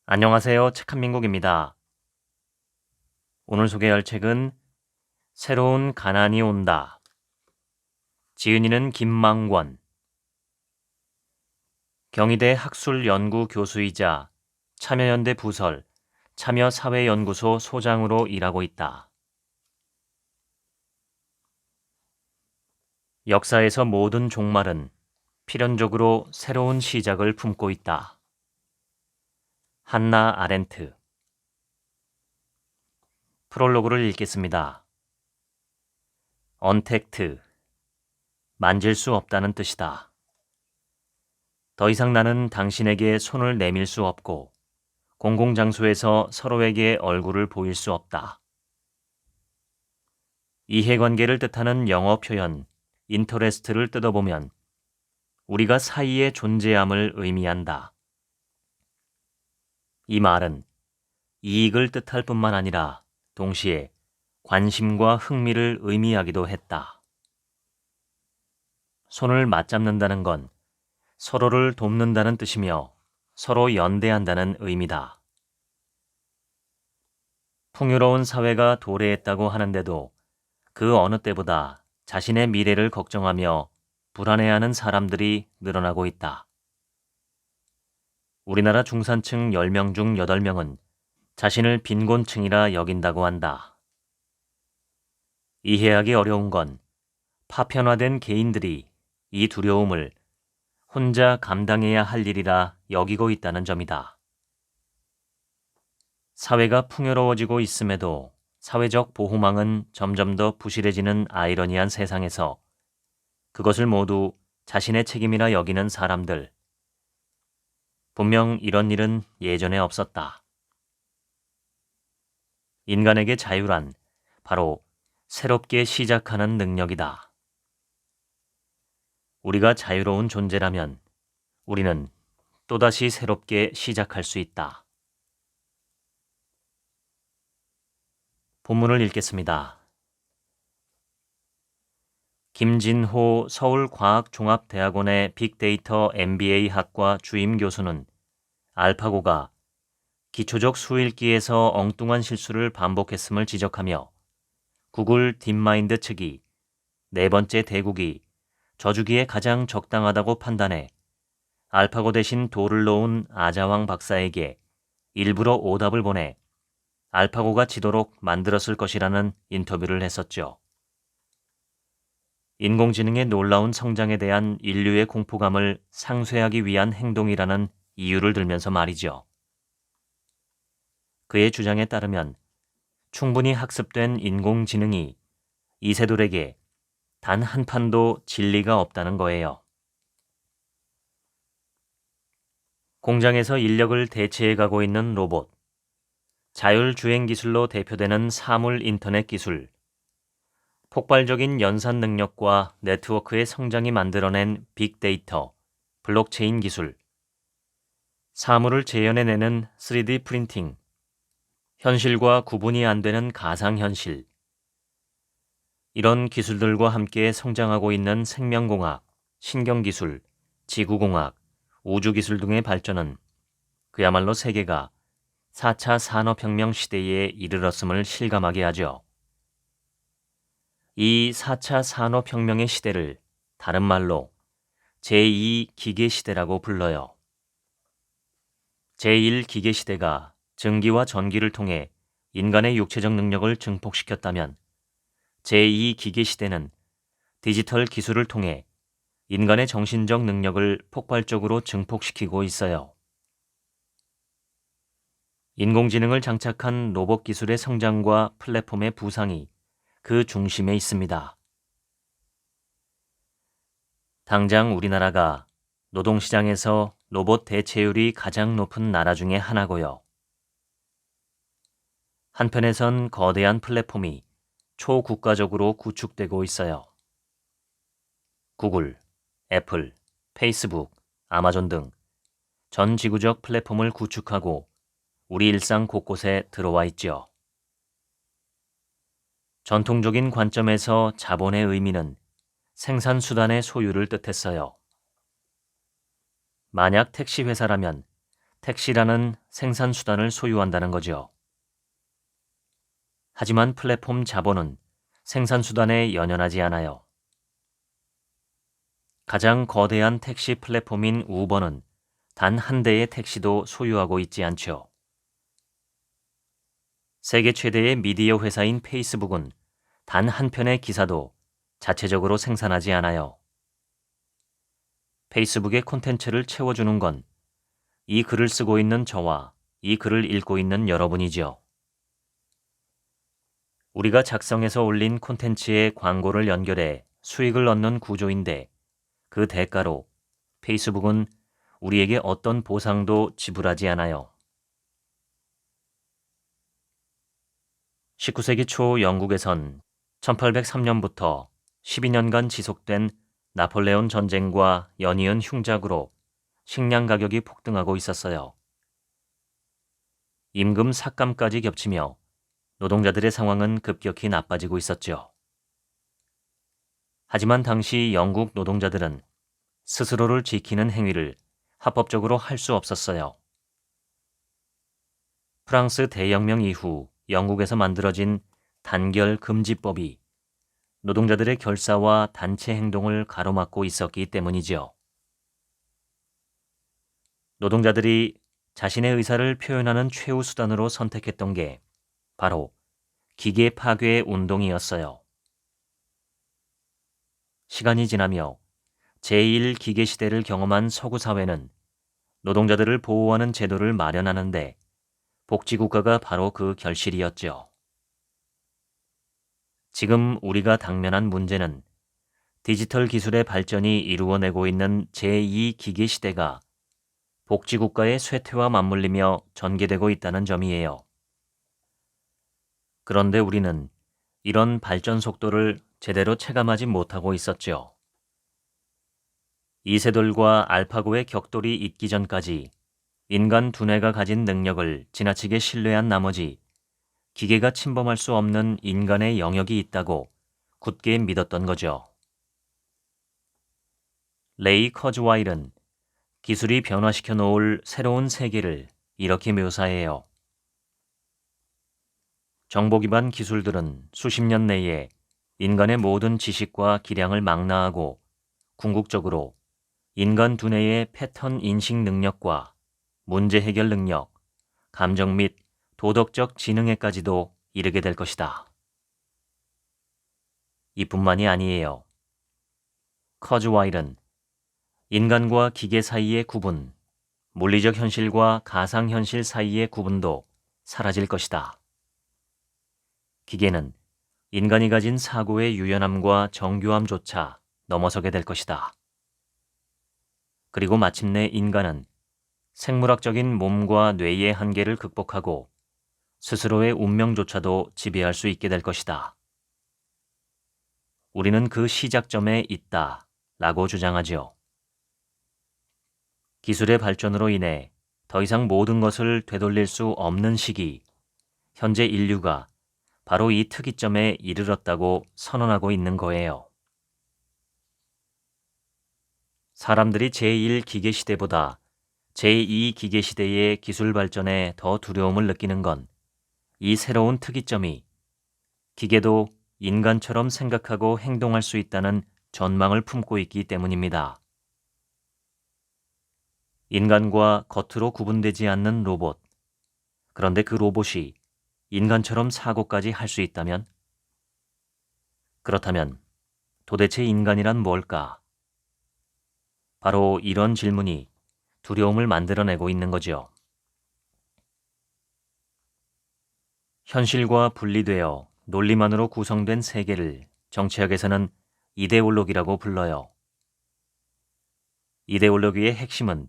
안녕하세요. 책한민국입니다. 오늘 소개할 책은 새로운 가난이 온다. 지은이는 김망권. 경희대 학술연구교수이자 참여연대 부설, 참여사회연구소 소장으로 일하고 있다. 역사에서 모든 종말은 필연적으로 새로운 시작을 품고 있다. 한나 아렌트. 프롤로그를 읽겠습니다. 언택트. 만질 수 없다는 뜻이다. 더 이상 나는 당신에게 손을 내밀 수 없고 공공장소에서 서로에게 얼굴을 보일 수 없다. 이해관계를 뜻하는 영어 표현 인터레스트를 뜯어보면 우리가 사이에 존재함을 의미한다. 이 말은 이익을 뜻할 뿐만 아니라 동시에 관심과 흥미를 의미하기도 했다. 손을 맞잡는다는 건 서로를 돕는다는 뜻이며 서로 연대한다는 의미다. 풍요로운 사회가 도래했다고 하는데도 그 어느 때보다 자신의 미래를 걱정하며 불안해하는 사람들이 늘어나고 있다. 우리나라 중산층 10명 중 8명은 자신을 빈곤층이라 여긴다고 한다. 이해하기 어려운 건 파편화된 개인들이 이 두려움을 혼자 감당해야 할 일이라 여기고 있다는 점이다. 사회가 풍요로워지고 있음에도 사회적 보호망은 점점 더 부실해지는 아이러니한 세상에서 그것을 모두 자신의 책임이라 여기는 사람들. 분명 이런 일은 예전에 없었다. 인간에게 자유란 바로 새롭게 시작하는 능력이다. 우리가 자유로운 존재라면 우리는 또다시 새롭게 시작할 수 있다. 본문을 읽겠습니다. 김진호 서울과학종합대학원의 빅데이터 MBA 학과 주임 교수는 알파고가 기초적 수읽기에서 엉뚱한 실수를 반복했음을 지적하며 구글 딥마인드 측이 네 번째 대국이 저주기에 가장 적당하다고 판단해 알파고 대신 돌을 놓은 아자왕 박사에게 일부러 오답을 보내 알파고가 지도록 만들었을 것이라는 인터뷰를 했었죠. 인공지능의 놀라운 성장에 대한 인류의 공포감을 상쇄하기 위한 행동이라는 이유를 들면서 말이죠. 그의 주장에 따르면 충분히 학습된 인공지능이 이세돌에게 단 한 판도 진리가 없다는 거예요. 공장에서 인력을 대체해 가고 있는 로봇, 자율주행 기술로 대표되는 사물 인터넷 기술, 폭발적인 연산 능력과 네트워크의 성장이 만들어낸 빅데이터, 블록체인 기술, 사물을 재현해내는 3D 프린팅, 현실과 구분이 안 되는 가상현실. 이런 기술들과 함께 성장하고 있는 생명공학, 신경기술, 지구공학, 우주기술 등의 발전은 그야말로 세계가 4차 산업혁명 시대에 이르렀음을 실감하게 하죠. 이 4차 산업혁명의 시대를 다른 말로 제2기계시대라고 불러요. 제1기계시대가 증기와 전기를 통해 인간의 육체적 능력을 증폭시켰다면 제2기계시대는 디지털 기술을 통해 인간의 정신적 능력을 폭발적으로 증폭시키고 있어요. 인공지능을 장착한 로봇 기술의 성장과 플랫폼의 부상이 그 중심에 있습니다. 당장 우리나라가 노동시장에서 로봇 대체율이 가장 높은 나라 중에 하나고요. 한편에선 거대한 플랫폼이 초국가적으로 구축되고 있어요. 구글, 애플, 페이스북, 아마존 등 전 지구적 플랫폼을 구축하고 우리 일상 곳곳에 들어와 있죠. 전통적인 관점에서 자본의 의미는 생산수단의 소유를 뜻했어요. 만약 택시회사라면 택시라는 생산수단을 소유한다는 거죠. 하지만 플랫폼 자본은 생산수단에 연연하지 않아요. 가장 거대한 택시 플랫폼인 우버는 단 한 대의 택시도 소유하고 있지 않죠. 세계 최대의 미디어 회사인 페이스북은 단 한 편의 기사도 자체적으로 생산하지 않아요. 페이스북의 콘텐츠를 채워주는 건 이 글을 쓰고 있는 저와 이 글을 읽고 있는 여러분이죠. 우리가 작성해서 올린 콘텐츠에 광고를 연결해 수익을 얻는 구조인데 그 대가로 페이스북은 우리에게 어떤 보상도 지불하지 않아요. 19세기 초 영국에선 1803년부터 12년간 지속된 나폴레온 전쟁과 연이은 흉작으로 식량 가격이 폭등하고 있었어요. 임금 삭감까지 겹치며 노동자들의 상황은 급격히 나빠지고 있었죠. 하지만 당시 영국 노동자들은 스스로를 지키는 행위를 합법적으로 할 수 없었어요. 프랑스 대혁명 이후 영국에서 만들어진 단결 금지법이 노동자들의 결사와 단체 행동을 가로막고 있었기 때문이죠. 노동자들이 자신의 의사를 표현하는 최후 수단으로 선택했던 게 바로 기계 파괴 운동이었어요. 시간이 지나며 제1기계 시대를 경험한 서구 사회는 노동자들을 보호하는 제도를 마련하는데 복지국가가 바로 그 결실이었죠. 지금 우리가 당면한 문제는 디지털 기술의 발전이 이루어내고 있는 제2기계 시대가 복지국가의 쇠퇴와 맞물리며 전개되고 있다는 점이에요. 그런데 우리는 이런 발전 속도를 제대로 체감하지 못하고 있었죠. 이세돌과 알파고의 격돌이 있기 전까지 인간 두뇌가 가진 능력을 지나치게 신뢰한 나머지 기계가 침범할 수 없는 인간의 영역이 있다고 굳게 믿었던 거죠. 레이 커즈와일은 기술이 변화시켜 놓을 새로운 세계를 이렇게 묘사해요. 정보 기반 기술들은 수십 년 내에 인간의 모든 지식과 기량을 망라하고 궁극적으로 인간 두뇌의 패턴 인식 능력과 문제 해결 능력, 감정 및 도덕적 지능에까지도 이르게 될 것이다. 이뿐만이 아니에요. 커즈와일은 인간과 기계 사이의 구분, 물리적 현실과 가상 현실 사이의 구분도 사라질 것이다. 기계는 인간이 가진 사고의 유연함과 정교함조차 넘어서게 될 것이다. 그리고 마침내 인간은 생물학적인 몸과 뇌의 한계를 극복하고 스스로의 운명조차도 지배할 수 있게 될 것이다. 우리는 그 시작점에 있다 라고 주장하죠. 기술의 발전으로 인해 더 이상 모든 것을 되돌릴 수 없는 시기, 현재 인류가 바로 이 특이점에 이르렀다고 선언하고 있는 거예요. 사람들이 제1기계 시대보다 제2기계 시대의 기술 발전에 더 두려움을 느끼는 건 이 새로운 특이점이 기계도 인간처럼 생각하고 행동할 수 있다는 전망을 품고 있기 때문입니다. 인간과 겉으로 구분되지 않는 로봇. 그런데 그 로봇이 인간처럼 사고까지 할 수 있다면? 그렇다면 도대체 인간이란 뭘까? 바로 이런 질문이 두려움을 만들어내고 있는 거죠. 현실과 분리되어 논리만으로 구성된 세계를 정치학에서는 이데올로기라고 불러요. 이데올로기의 핵심은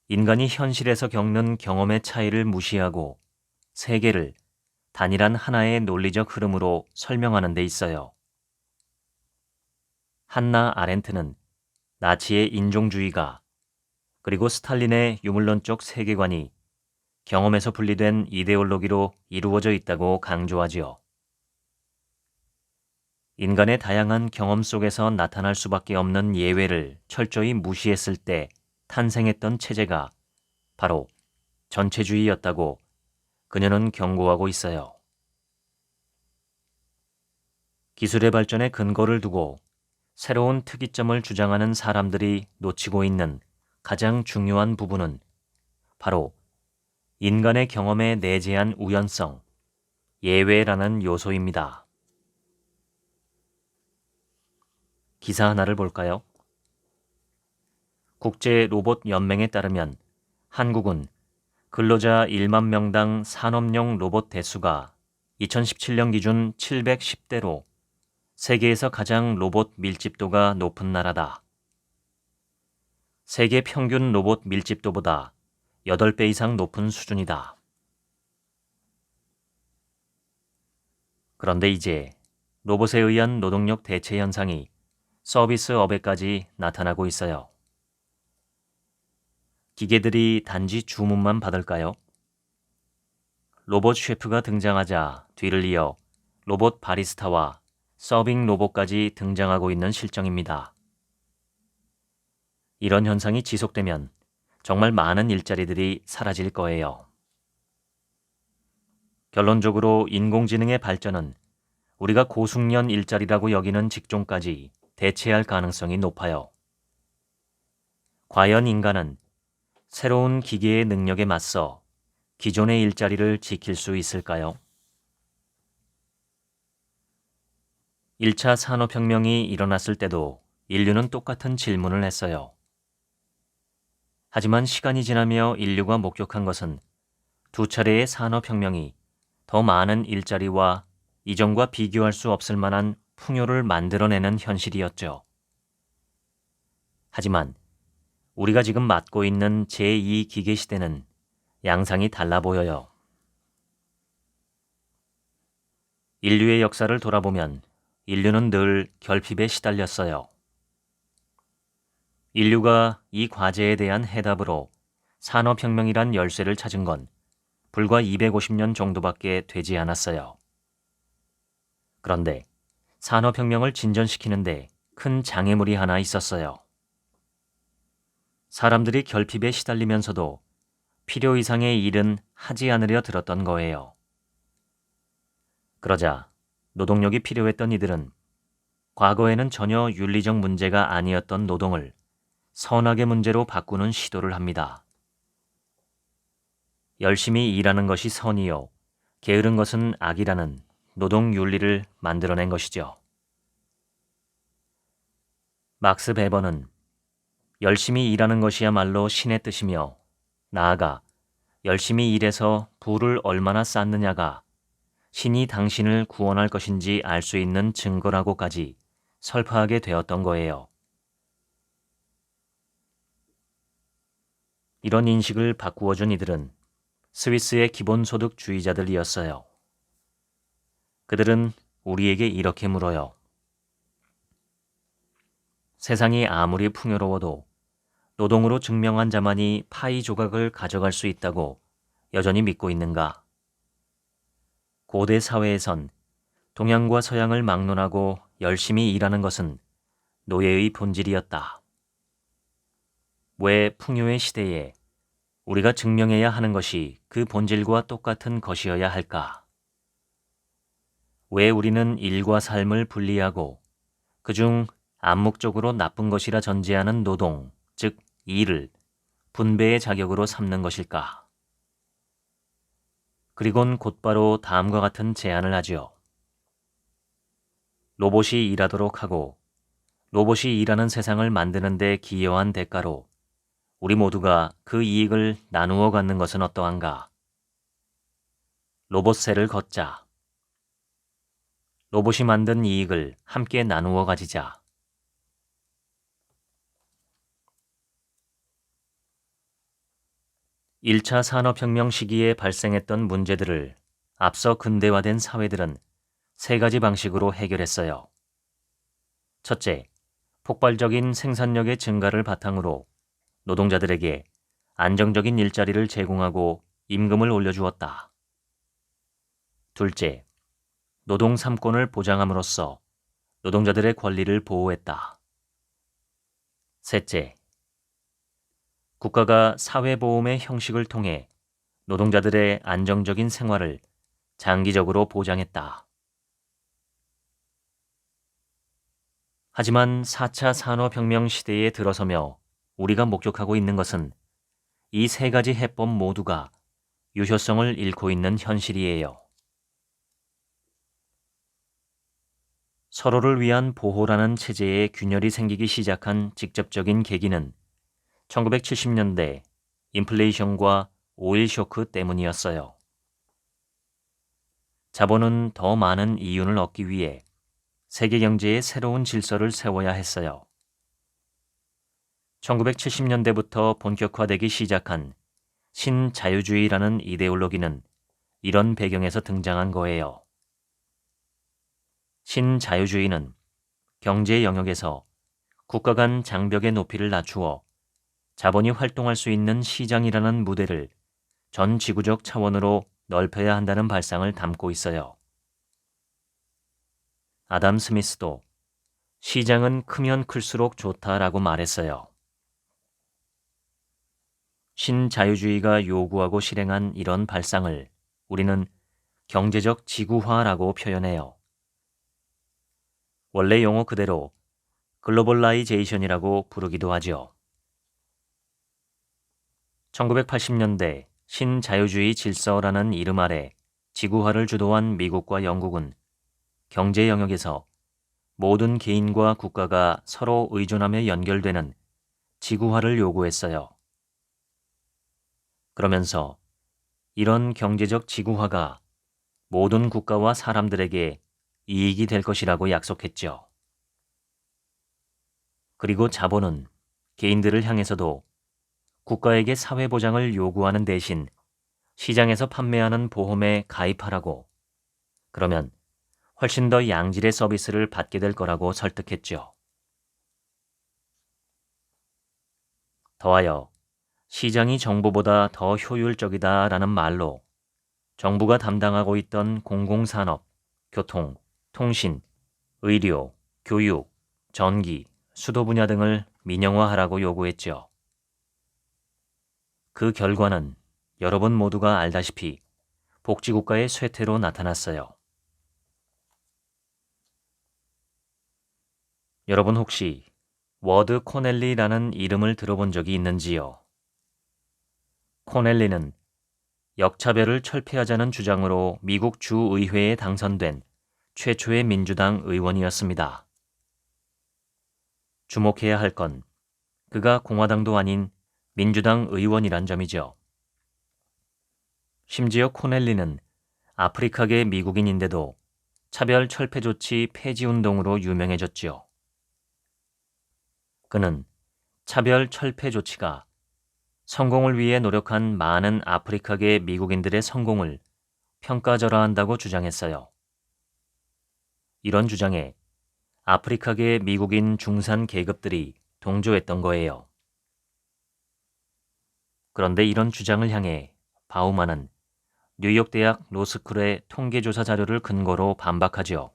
인간이 현실에서 겪는 경험의 차이를 무시하고 세계를 단일한 하나의 논리적 흐름으로 설명하는 데 있어요. 한나 아렌트는 나치의 인종주의가 그리고 스탈린의 유물론적 세계관이 경험에서 분리된 이데올로기로 이루어져 있다고 강조하지요. 인간의 다양한 경험 속에서 나타날 수밖에 없는 예외를 철저히 무시했을 때 탄생했던 체제가 바로 전체주의였다고 그녀는 경고하고 있어요. 기술의 발전에 근거를 두고 새로운 특이점을 주장하는 사람들이 놓치고 있는 가장 중요한 부분은 바로 인간의 경험에 내재한 우연성, 예외라는 요소입니다. 기사 하나를 볼까요? 국제로봇연맹에 따르면 한국은 근로자 1만 명당 산업용 로봇 대수가 2017년 기준 710대로 세계에서 가장 로봇 밀집도가 높은 나라다. 세계 평균 로봇 밀집도보다 8배 이상 높은 수준이다. 그런데 이제 로봇에 의한 노동력 대체 현상이 서비스업에까지 나타나고 있어요. 기계들이 단지 주문만 받을까요? 로봇 셰프가 등장하자 뒤를 이어 로봇 바리스타와 서빙 로봇까지 등장하고 있는 실정입니다. 이런 현상이 지속되면 정말 많은 일자리들이 사라질 거예요. 결론적으로 인공지능의 발전은 우리가 고숙련 일자리라고 여기는 직종까지 대체할 가능성이 높아요. 과연 인간은 새로운 기계의 능력에 맞서 기존의 일자리를 지킬 수 있을까요? 1차 산업혁명이 일어났을 때도 인류는 똑같은 질문을 했어요. 하지만 시간이 지나며 인류가 목격한 것은 두 차례의 산업혁명이 더 많은 일자리와 이전과 비교할 수 없을 만한 풍요를 만들어내는 현실이었죠. 하지만 우리가 지금 맞고 있는 제2 기계 시대는 양상이 달라 보여요. 인류의 역사를 돌아보면 인류는 늘 결핍에 시달렸어요. 인류가 이 과제에 대한 해답으로 산업혁명이란 열쇠를 찾은 건 불과 250년 정도밖에 되지 않았어요. 그런데 산업혁명을 진전시키는데 큰 장애물이 하나 있었어요. 사람들이 결핍에 시달리면서도 필요 이상의 일은 하지 않으려 들었던 거예요. 그러자 노동력이 필요했던 이들은 과거에는 전혀 윤리적 문제가 아니었던 노동을 선악의 문제로 바꾸는 시도를 합니다. 열심히 일하는 것이 선이요, 게으른 것은 악이라는 노동 윤리를 만들어낸 것이죠. 막스 베버는 열심히 일하는 것이야말로 신의 뜻이며 나아가 열심히 일해서 부를 얼마나 쌓느냐가 신이 당신을 구원할 것인지 알 수 있는 증거라고까지 설파하게 되었던 거예요. 이런 인식을 바꾸어준 이들은 스위스의 기본소득주의자들이었어요. 그들은 우리에게 이렇게 물어요. 세상이 아무리 풍요로워도 노동으로 증명한 자만이 파이 조각을 가져갈 수 있다고 여전히 믿고 있는가? 고대 사회에선 동양과 서양을 막론하고 열심히 일하는 것은 노예의 본질이었다. 왜 풍요의 시대에 우리가 증명해야 하는 것이 그 본질과 똑같은 것이어야 할까? 왜 우리는 일과 삶을 분리하고 그중 암묵적으로 나쁜 것이라 전제하는 노동, 즉 일을 분배의 자격으로 삼는 것일까? 그리곤 곧바로 다음과 같은 제안을 하지요. 로봇이 일하도록 하고 로봇이 일하는 세상을 만드는 데 기여한 대가로 우리 모두가 그 이익을 나누어 갖는 것은 어떠한가? 로봇세를 걷자. 로봇이 만든 이익을 함께 나누어 가지자. (1차) 산업혁명 시기에 발생했던 문제들을 앞서 근대화된 사회들은 세 가지 방식으로 해결했어요. 첫째, 폭발적인 생산력의 증가를 바탕으로 노동자들에게 안정적인 일자리를 제공하고 임금을 올려주었다. 둘째, 노동 3권을 보장함으로써 노동자들의 권리를 보호했다. 셋째, 국가가 사회보험의 형식을 통해 노동자들의 안정적인 생활을 장기적으로 보장했다. 하지만 4차 산업혁명 시대에 들어서며 우리가 목격하고 있는 것은 이 세 가지 해법 모두가 유효성을 잃고 있는 현실이에요. 서로를 위한 보호라는 체제에 균열이 생기기 시작한 직접적인 계기는 1970년대 인플레이션과 오일 쇼크 때문이었어요. 자본은 더 많은 이윤을 얻기 위해 세계 경제의 새로운 질서를 세워야 했어요. 1970년대부터 본격화되기 시작한 신자유주의라는 이데올로기는 이런 배경에서 등장한 거예요. 신자유주의는 경제 영역에서 국가 간 장벽의 높이를 낮추어 자본이 활동할 수 있는 시장이라는 무대를 전 지구적 차원으로 넓혀야 한다는 발상을 담고 있어요. 아담 스미스도 시장은 크면 클수록 좋다라고 말했어요. 신자유주의가 요구하고 실행한 이런 발상을 우리는 경제적 지구화라고 표현해요. 원래 용어 그대로 글로벌라이제이션이라고 부르기도 하죠. 1980년대 신자유주의 질서라는 이름 아래 지구화를 주도한 미국과 영국은 경제 영역에서 모든 개인과 국가가 서로 의존하며 연결되는 지구화를 요구했어요. 그러면서 이런 경제적 지구화가 모든 국가와 사람들에게 이익이 될 것이라고 약속했죠. 그리고 자본은 개인들을 향해서도 국가에게 사회보장을 요구하는 대신 시장에서 판매하는 보험에 가입하라고, 그러면 훨씬 더 양질의 서비스를 받게 될 거라고 설득했죠. 더하여 시장이 정부보다 더 효율적이다라는 말로 정부가 담당하고 있던 공공산업, 교통, 통신, 의료, 교육, 전기, 수도 분야 등을 민영화하라고 요구했죠. 그 결과는 여러분 모두가 알다시피 복지국가의 쇠퇴로 나타났어요. 여러분 혹시 워드 코넬리라는 이름을 들어본 적이 있는지요? 코넬리는 역차별을 철폐하자는 주장으로 미국 주의회에 당선된 최초의 민주당 의원이었습니다. 주목해야 할 건 그가 공화당도 아닌 민주당 의원이란 점이죠. 심지어 코넬리는 아프리카계 미국인인데도 차별 철폐 조치 폐지 운동으로 유명해졌지요. 그는 차별 철폐 조치가 성공을 위해 노력한 많은 아프리카계 미국인들의 성공을 평가절하한다고 주장했어요. 이런 주장에 아프리카계 미국인 중산 계급들이 동조했던 거예요. 그런데 이런 주장을 향해 바우만은 뉴욕 대학 로스쿨의 통계조사 자료를 근거로 반박하죠.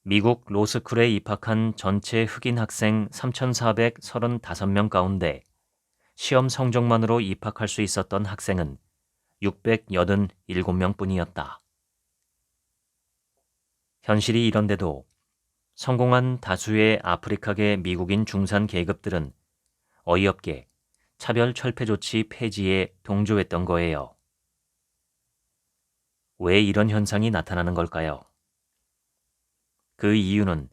미국 로스쿨에 입학한 전체 흑인 학생 3,435명 가운데 시험 성적만으로 입학할 수 있었던 학생은 687명 뿐이었다. 현실이 이런데도 성공한 다수의 아프리카계 미국인 중산 계급들은 어이없게 차별 철폐 조치 폐지에 동조했던 거예요. 왜 이런 현상이 나타나는 걸까요? 그 이유는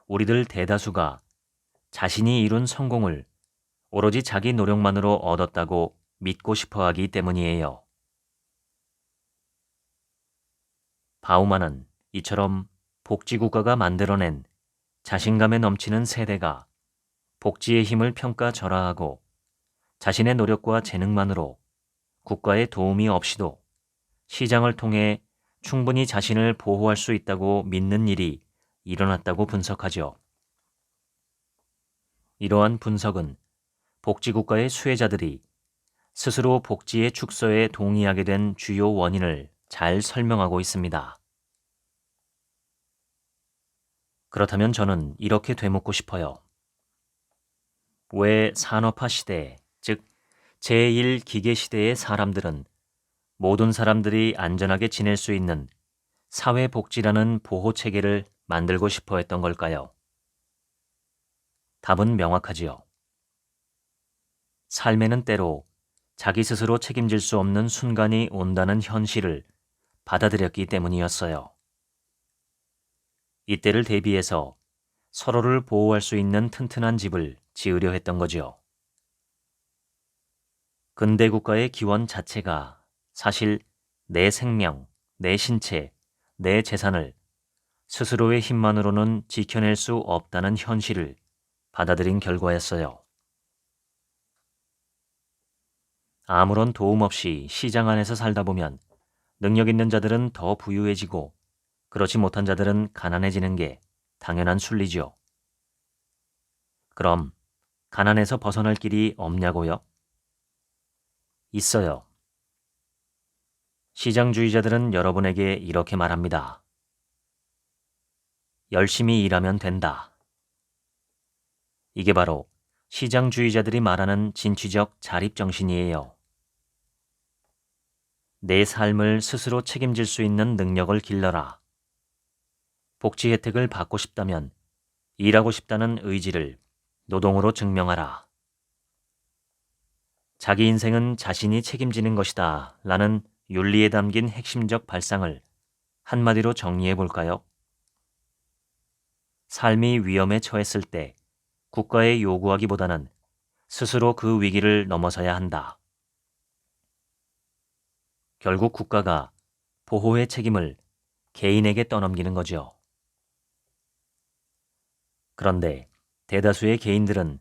우리들 대다수가 자신이 이룬 성공을 오로지 자기 노력만으로 얻었다고 믿고 싶어 하기 때문이에요. 바우만은 이처럼 복지국가가 만들어낸 자신감에 넘치는 세대가 복지의 힘을 평가절하하고 자신의 노력과 재능만으로 국가의 도움이 없이도 시장을 통해 충분히 자신을 보호할 수 있다고 믿는 일이 일어났다고 분석하죠. 이러한 분석은 복지국가의 수혜자들이 스스로 복지의 축소에 동의하게 된 주요 원인을 잘 설명하고 있습니다. 그렇다면 저는 이렇게 되묻고 싶어요. 왜 산업화 시대에, 즉 제1기계시대의 사람들은 모든 사람들이 안전하게 지낼 수 있는 사회복지라는 보호체계를 만들고 싶어 했던 걸까요? 답은 명확하지요. 삶에는 때로 자기 스스로 책임질 수 없는 순간이 온다는 현실을 받아들였기 때문이었어요. 이때를 대비해서 서로를 보호할 수 있는 튼튼한 집을 지으려 했던 거지요. 근대 국가의 기원 자체가 사실 내 생명, 내 신체, 내 재산을 스스로의 힘만으로는 지켜낼 수 없다는 현실을 받아들인 결과였어요. 아무런 도움 없이 시장 안에서 살다 보면 능력 있는 자들은 더 부유해지고 그렇지 못한 자들은 가난해지는 게 당연한 순리죠. 그럼 가난에서 벗어날 길이 없냐고요? 있어요. 시장주의자들은 여러분에게 이렇게 말합니다. 열심히 일하면 된다. 이게 바로 시장주의자들이 말하는 진취적 자립정신이에요. 내 삶을 스스로 책임질 수 있는 능력을 길러라. 복지 혜택을 받고 싶다면 일하고 싶다는 의지를 노동으로 증명하라. 자기 인생은 자신이 책임지는 것이다 라는 윤리에 담긴 핵심적 발상을 한마디로 정리해 볼까요? 삶이 위험에 처했을 때 국가에 요구하기보다는 스스로 그 위기를 넘어서야 한다. 결국 국가가 보호의 책임을 개인에게 떠넘기는 거죠. 그런데 대다수의 개인들은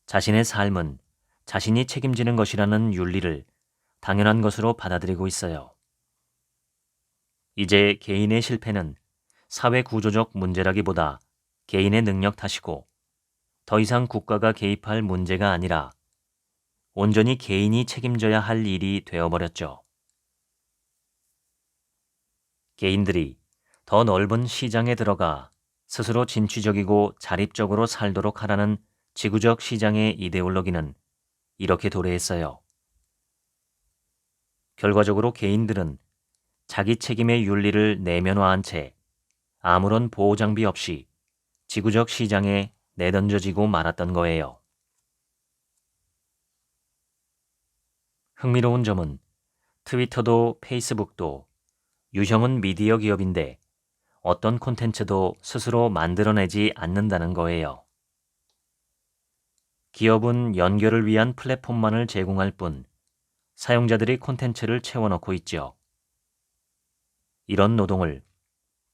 자신의 삶은 자신이 책임지는 것이라는 윤리를 당연한 것으로 받아들이고 있어요. 이제 개인의 실패는 사회 구조적 문제라기보다 개인의 능력 탓이고 더 이상 국가가 개입할 문제가 아니라 온전히 개인이 책임져야 할 일이 되어버렸죠. 개인들이 더 넓은 시장에 들어가 스스로 진취적이고 자립적으로 살도록 하라는 지구적 시장의 이데올로기는 이렇게 도래했어요. 결과적으로 개인들은 자기 책임의 윤리를 내면화한 채 아무런 보호 장비 없이 지구적 시장에 내던져지고 말았던 거예요. 흥미로운 점은 트위터도 페이스북도 유형은 미디어 기업인데 어떤 콘텐츠도 스스로 만들어내지 않는다는 거예요. 기업은 연결을 위한 플랫폼만을 제공할 뿐 사용자들이 콘텐츠를 채워넣고 있죠. 이런 노동을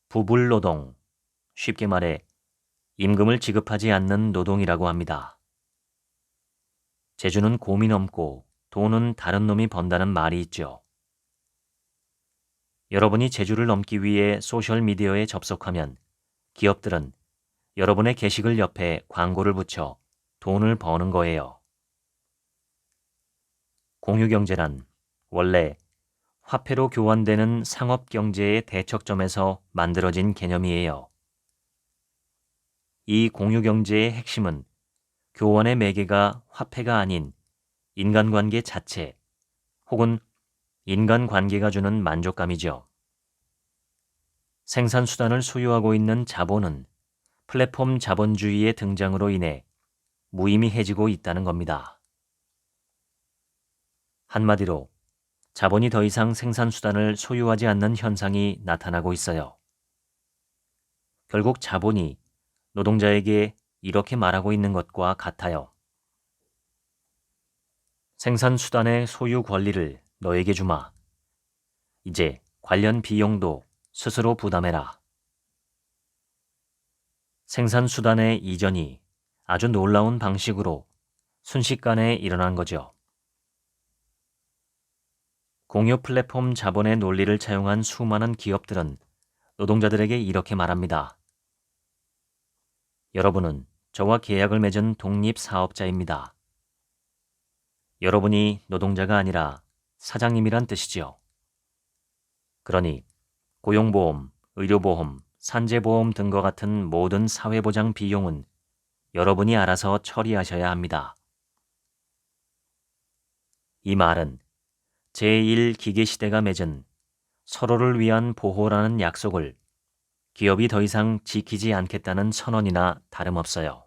부불노동, 쉽게 말해 임금을 지급하지 않는 노동이라고 합니다. 재주는 곰이 넘고 돈은 다른 놈이 번다는 말이 있죠. 여러분이 재주를 넘기 위해 소셜미디어에 접속하면 기업들은 여러분의 게시글 옆에 광고를 붙여 돈을 버는 거예요. 공유경제란 원래 화폐로 교환되는 상업경제의 대척점에서 만들어진 개념이에요. 이 공유경제의 핵심은 교환의 매개가 화폐가 아닌 인간관계 자체 혹은 인간관계가 주는 만족감이죠. 생산수단을 소유하고 있는 자본은 플랫폼 자본주의의 등장으로 인해 무의미해지고 있다는 겁니다. 한마디로 자본이 더 이상 생산수단을 소유하지 않는 현상이 나타나고 있어요. 결국 자본이 노동자에게 이렇게 말하고 있는 것과 같아요. 생산수단의 소유 권리를 너에게 주마. 이제 관련 비용도 스스로 부담해라. 생산수단의 이전이 아주 놀라운 방식으로 순식간에 일어난 거죠. 공유 플랫폼 자본의 논리를 차용한 수많은 기업들은 노동자들에게 이렇게 말합니다. 여러분은 저와 계약을 맺은 독립사업자입니다. 여러분이 노동자가 아니라 사장님이란 뜻이지요. 그러니 고용보험, 의료보험, 산재보험 등과 같은 모든 사회보장 비용은 여러분이 알아서 처리하셔야 합니다. 이 말은 제1기계시대가 맺은 서로를 위한 보호라는 약속을 기업이 더 이상 지키지 않겠다는 선언이나 다름없어요.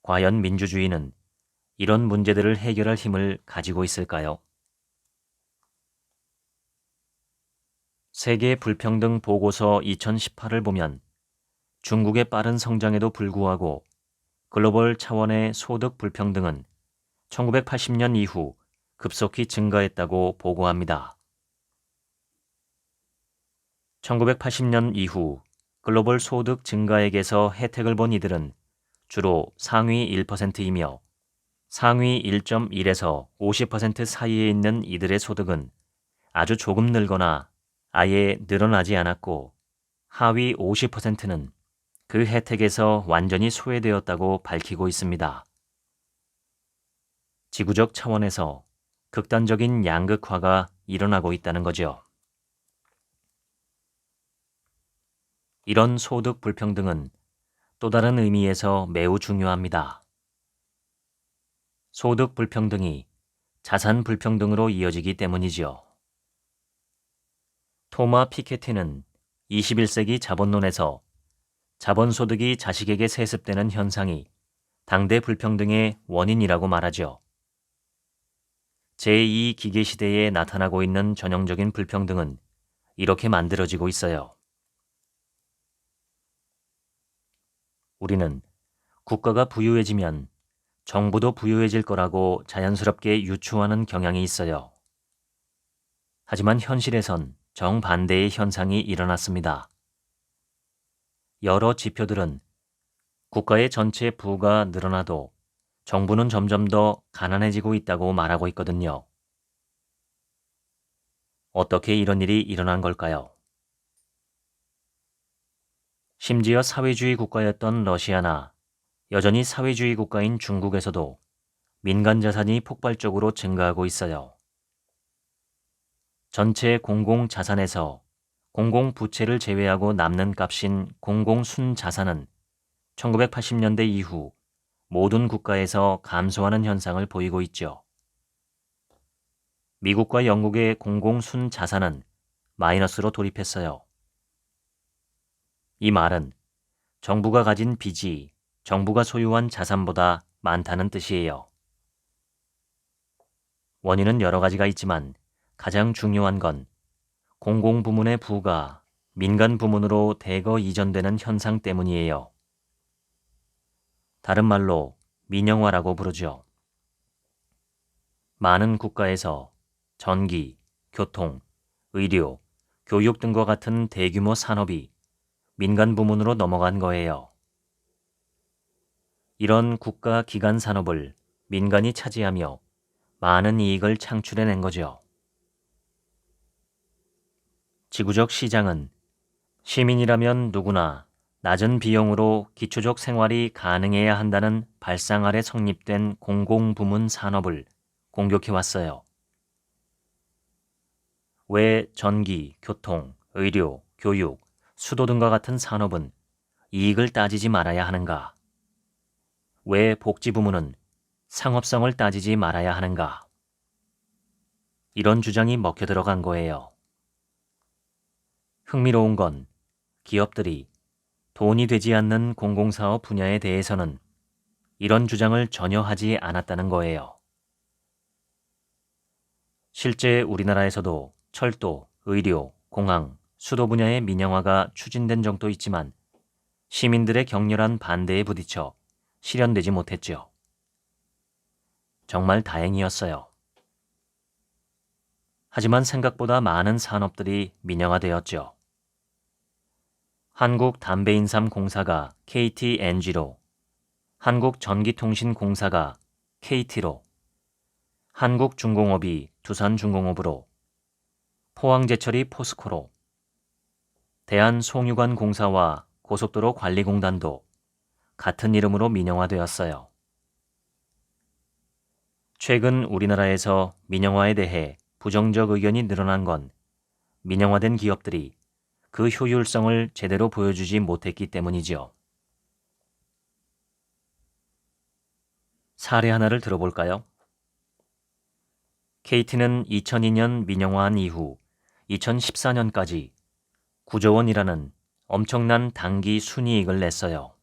과연 민주주의는 이런 문제들을 해결할 힘을 가지고 있을까요? 세계 불평등 보고서 2018을 보면 중국의 빠른 성장에도 불구하고 글로벌 차원의 소득 불평등은 1980년 이후 급속히 증가했다고 보고합니다. 1980년 이후 글로벌 소득 증가액에서 혜택을 본 이들은 주로 상위 1%이며 상위 1.1에서 50% 사이에 있는 이들의 소득은 아주 조금 늘거나 아예 늘어나지 않았고 하위 50%는 그 혜택에서 완전히 소외되었다고 밝히고 있습니다. 지구적 차원에서 극단적인 양극화가 일어나고 있다는 거죠. 이런 소득 불평등은 또 다른 의미에서 매우 중요합니다. 소득 불평등이 자산 불평등으로 이어지기 때문이죠. 토마 피케티는 21세기 자본론에서 자본소득이 자식에게 세습되는 현상이 당대 불평등의 원인이라고 말하죠. 제2기계시대에 나타나고 있는 전형적인 불평등은 이렇게 만들어지고 있어요. 우리는 국가가 부유해지면 정부도 부유해질 거라고 자연스럽게 유추하는 경향이 있어요. 하지만 현실에선 정반대의 현상이 일어났습니다. 여러 지표들은 국가의 전체 부가 늘어나도 정부는 점점 더 가난해지고 있다고 말하고 있거든요. 어떻게 이런 일이 일어난 걸까요? 심지어 사회주의 국가였던 러시아나 여전히 사회주의 국가인 중국에서도 민간 자산이 폭발적으로 증가하고 있어요. 전체 공공자산에서 공공부채를 제외하고 남는 값인 공공순자산은 1980년대 이후 모든 국가에서 감소하는 현상을 보이고 있죠. 미국과 영국의 공공순자산은 마이너스로 돌입했어요. 이 말은 정부가 가진 빚이 정부가 소유한 자산보다 많다는 뜻이에요. 원인은 여러 가지가 있지만 가장 중요한 건 공공부문의 부가 민간 부문으로 대거 이전되는 현상 때문이에요. 다른 말로 민영화라고 부르죠. 많은 국가에서 전기, 교통, 의료, 교육 등과 같은 대규모 산업이 민간 부문으로 넘어간 거예요. 이런 국가 기관 산업을 민간이 차지하며 많은 이익을 창출해낸 거죠. 지구적 시장은 시민이라면 누구나 낮은 비용으로 기초적 생활이 가능해야 한다는 발상 아래 성립된 공공부문 산업을 공격해왔어요. 왜 전기, 교통, 의료, 교육, 수도 등과 같은 산업은 이익을 따지지 말아야 하는가? 왜 복지부문은 상업성을 따지지 말아야 하는가? 이런 주장이 먹혀 들어간 거예요. 흥미로운 건 기업들이 돈이 되지 않는 공공사업 분야에 대해서는 이런 주장을 전혀 하지 않았다는 거예요. 실제 우리나라에서도 철도, 의료, 공항, 수도 분야의 민영화가 추진된 적도 있지만 시민들의 격렬한 반대에 부딪혀 실현되지 못했죠. 정말 다행이었어요. 하지만 생각보다 많은 산업들이 민영화되었죠. 한국담배인삼공사가 KTNG로, 한국전기통신공사가 KT로, 한국중공업이 두산중공업으로, 포항제철이 포스코로, 대한송유관공사와 고속도로관리공단도 같은 이름으로 민영화되었어요. 최근 우리나라에서 민영화에 대해 부정적 의견이 늘어난 건 민영화된 기업들이 그 효율성을 제대로 보여주지 못했기 때문이죠. 사례 하나를 들어볼까요? KT는 2002년 민영화한 이후 2014년까지 9조 원이라는 엄청난 단기 순이익을 냈어요.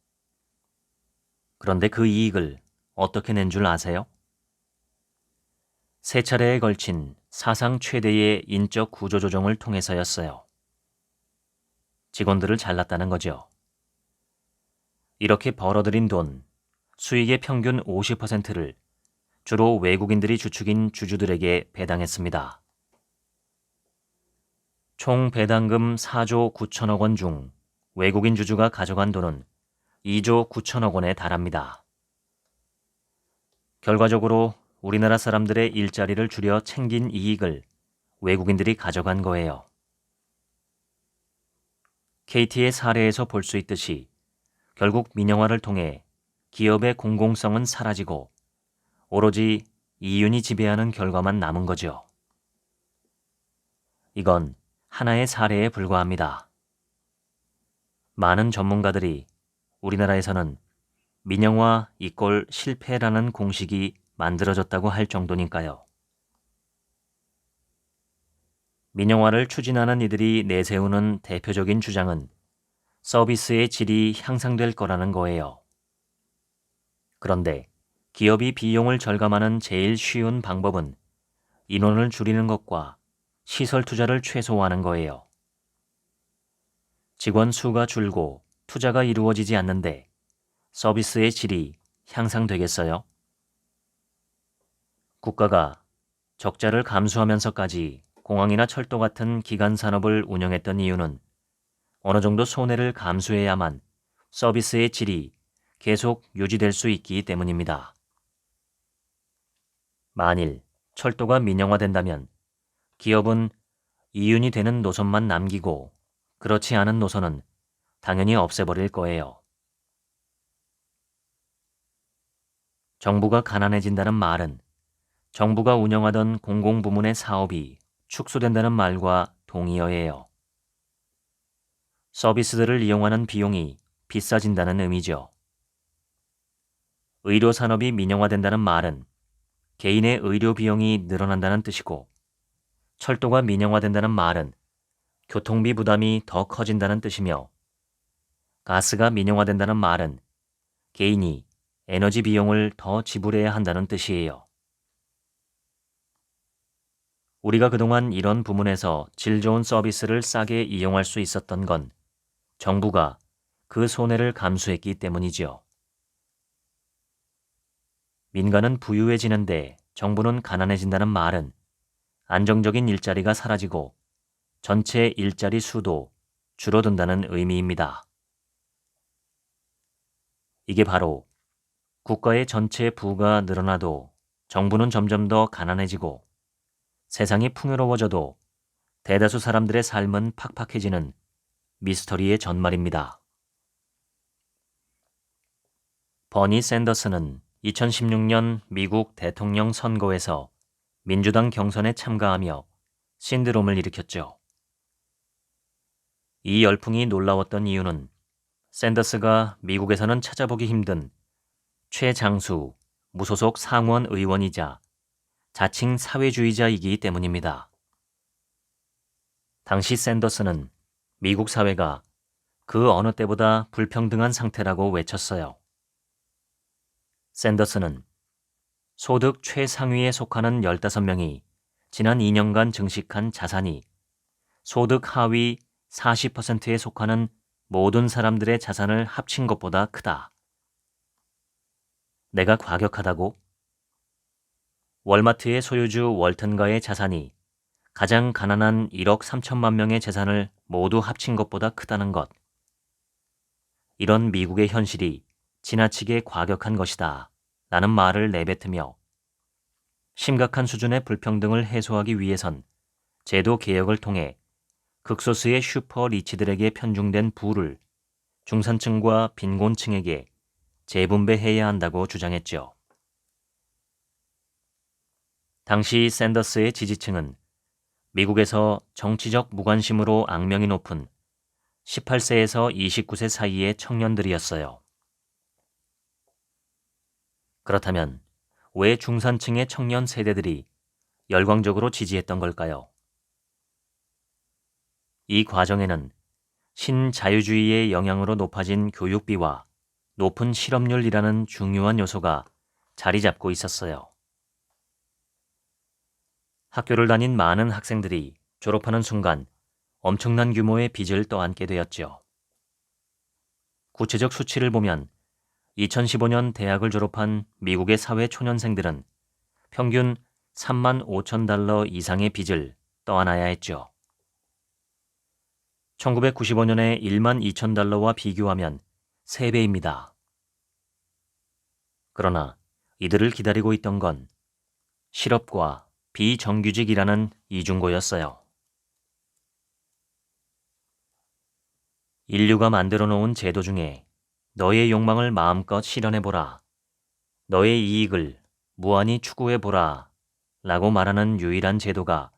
그런데 그 이익을 어떻게 낸 줄 아세요? 세 차례에 걸친 사상 최대의 인적 구조 조정을 통해서였어요. 직원들을 잘랐다는 거죠. 이렇게 벌어들인 돈, 수익의 평균 50%를 주로 외국인들이 주축인 주주들에게 배당했습니다. 총 배당금 4조 9천억 원 중 외국인 주주가 가져간 돈은 2조 9천억 원에 달합니다. 결과적으로 우리나라 사람들의 일자리를 줄여 챙긴 이익을 외국인들이 가져간 거예요. KT의 사례에서 볼 수 있듯이 결국 민영화를 통해 기업의 공공성은 사라지고 오로지 이윤이 지배하는 결과만 남은 거죠. 이건 하나의 사례에 불과합니다. 많은 전문가들이 우리나라에서는 민영화 이꼴 실패라는 공식이 만들어졌다고 할 정도니까요. 민영화를 추진하는 이들이 내세우는 대표적인 주장은 서비스의 질이 향상될 거라는 거예요. 그런데 기업이 비용을 절감하는 제일 쉬운 방법은 인원을 줄이는 것과 시설 투자를 최소화하는 거예요. 직원 수가 줄고 투자가 이루어지지 않는데 서비스의 질이 향상되겠어요? 국가가 적자를 감수하면서까지 공항이나 철도 같은 기간 산업을 운영했던 이유는 어느 정도 손해를 감수해야만 서비스의 질이 계속 유지될 수 있기 때문입니다. 만일 철도가 민영화된다면 기업은 이윤이 되는 노선만 남기고 그렇지 않은 노선은 당연히 없애버릴 거예요. 정부가 가난해진다는 말은 정부가 운영하던 공공부문의 사업이 축소된다는 말과 동의어예요. 서비스들을 이용하는 비용이 비싸진다는 의미죠. 의료산업이 민영화된다는 말은 개인의 의료 비용이 늘어난다는 뜻이고 철도가 민영화된다는 말은 교통비 부담이 더 커진다는 뜻이며 가스가 민영화된다는 말은 개인이 에너지 비용을 더 지불해야 한다는 뜻이에요. 우리가 그동안 이런 부문에서 질 좋은 서비스를 싸게 이용할 수 있었던 건 정부가 그 손해를 감수했기 때문이죠. 민간은 부유해지는데 정부는 가난해진다는 말은 안정적인 일자리가 사라지고 전체 일자리 수도 줄어든다는 의미입니다. 이게 바로 국가의 전체 부가 늘어나도 정부는 점점 더 가난해지고 세상이 풍요로워져도 대다수 사람들의 삶은 팍팍해지는 미스터리의 전말입니다. 버니 샌더스는 2016년 미국 대통령 선거에서 민주당 경선에 참가하며 신드롬을 일으켰죠. 이 열풍이 놀라웠던 이유는 샌더스가 미국에서는 찾아보기 힘든 최장수 무소속 상원 의원이자 자칭 사회주의자이기 때문입니다. 당시 샌더스는 미국 사회가 그 어느 때보다 불평등한 상태라고 외쳤어요. 샌더스는 소득 최상위에 속하는 15명이 지난 2년간 증식한 자산이 소득 하위 40%에 속하는 모든 사람들의 자산을 합친 것보다 크다. 내가 과격하다고? 월마트의 소유주 월튼가의 자산이 가장 가난한 1억 3천만 명의 재산을 모두 합친 것보다 크다는 것. 이런 미국의 현실이 지나치게 과격한 것이다. 라는 말을 내뱉으며 심각한 수준의 불평등을 해소하기 위해선 제도 개혁을 통해 극소수의 슈퍼 리치들에게 편중된 부를 중산층과 빈곤층에게 재분배해야 한다고 주장했죠. 당시 샌더스의 지지층은 미국에서 정치적 무관심으로 악명이 높은 18세에서 29세 사이의 청년들이었어요. 그렇다면 왜 중산층의 청년 세대들이 열광적으로 지지했던 걸까요? 이 과정에는 신자유주의의 영향으로 높아진 교육비와 높은 실업률이라는 중요한 요소가 자리 잡고 있었어요. 학교를 다닌 많은 학생들이 졸업하는 순간 엄청난 규모의 빚을 떠안게 되었죠. 구체적 수치를 보면 2015년 대학을 졸업한 미국의 사회 초년생들은 평균 3만 5천 달러 이상의 빚을 떠안아야 했죠. 1995년에 1만 2천 달러와 비교하면 3배입니다. 그러나 이들을 기다리고 있던 건 실업과 비정규직이라는 이중고였어요. 인류가 만들어 놓은 제도 중에 너의 욕망을 마음껏 실현해보라. 너의 이익을 무한히 추구해보라. 라고 말하는 유일한 제도가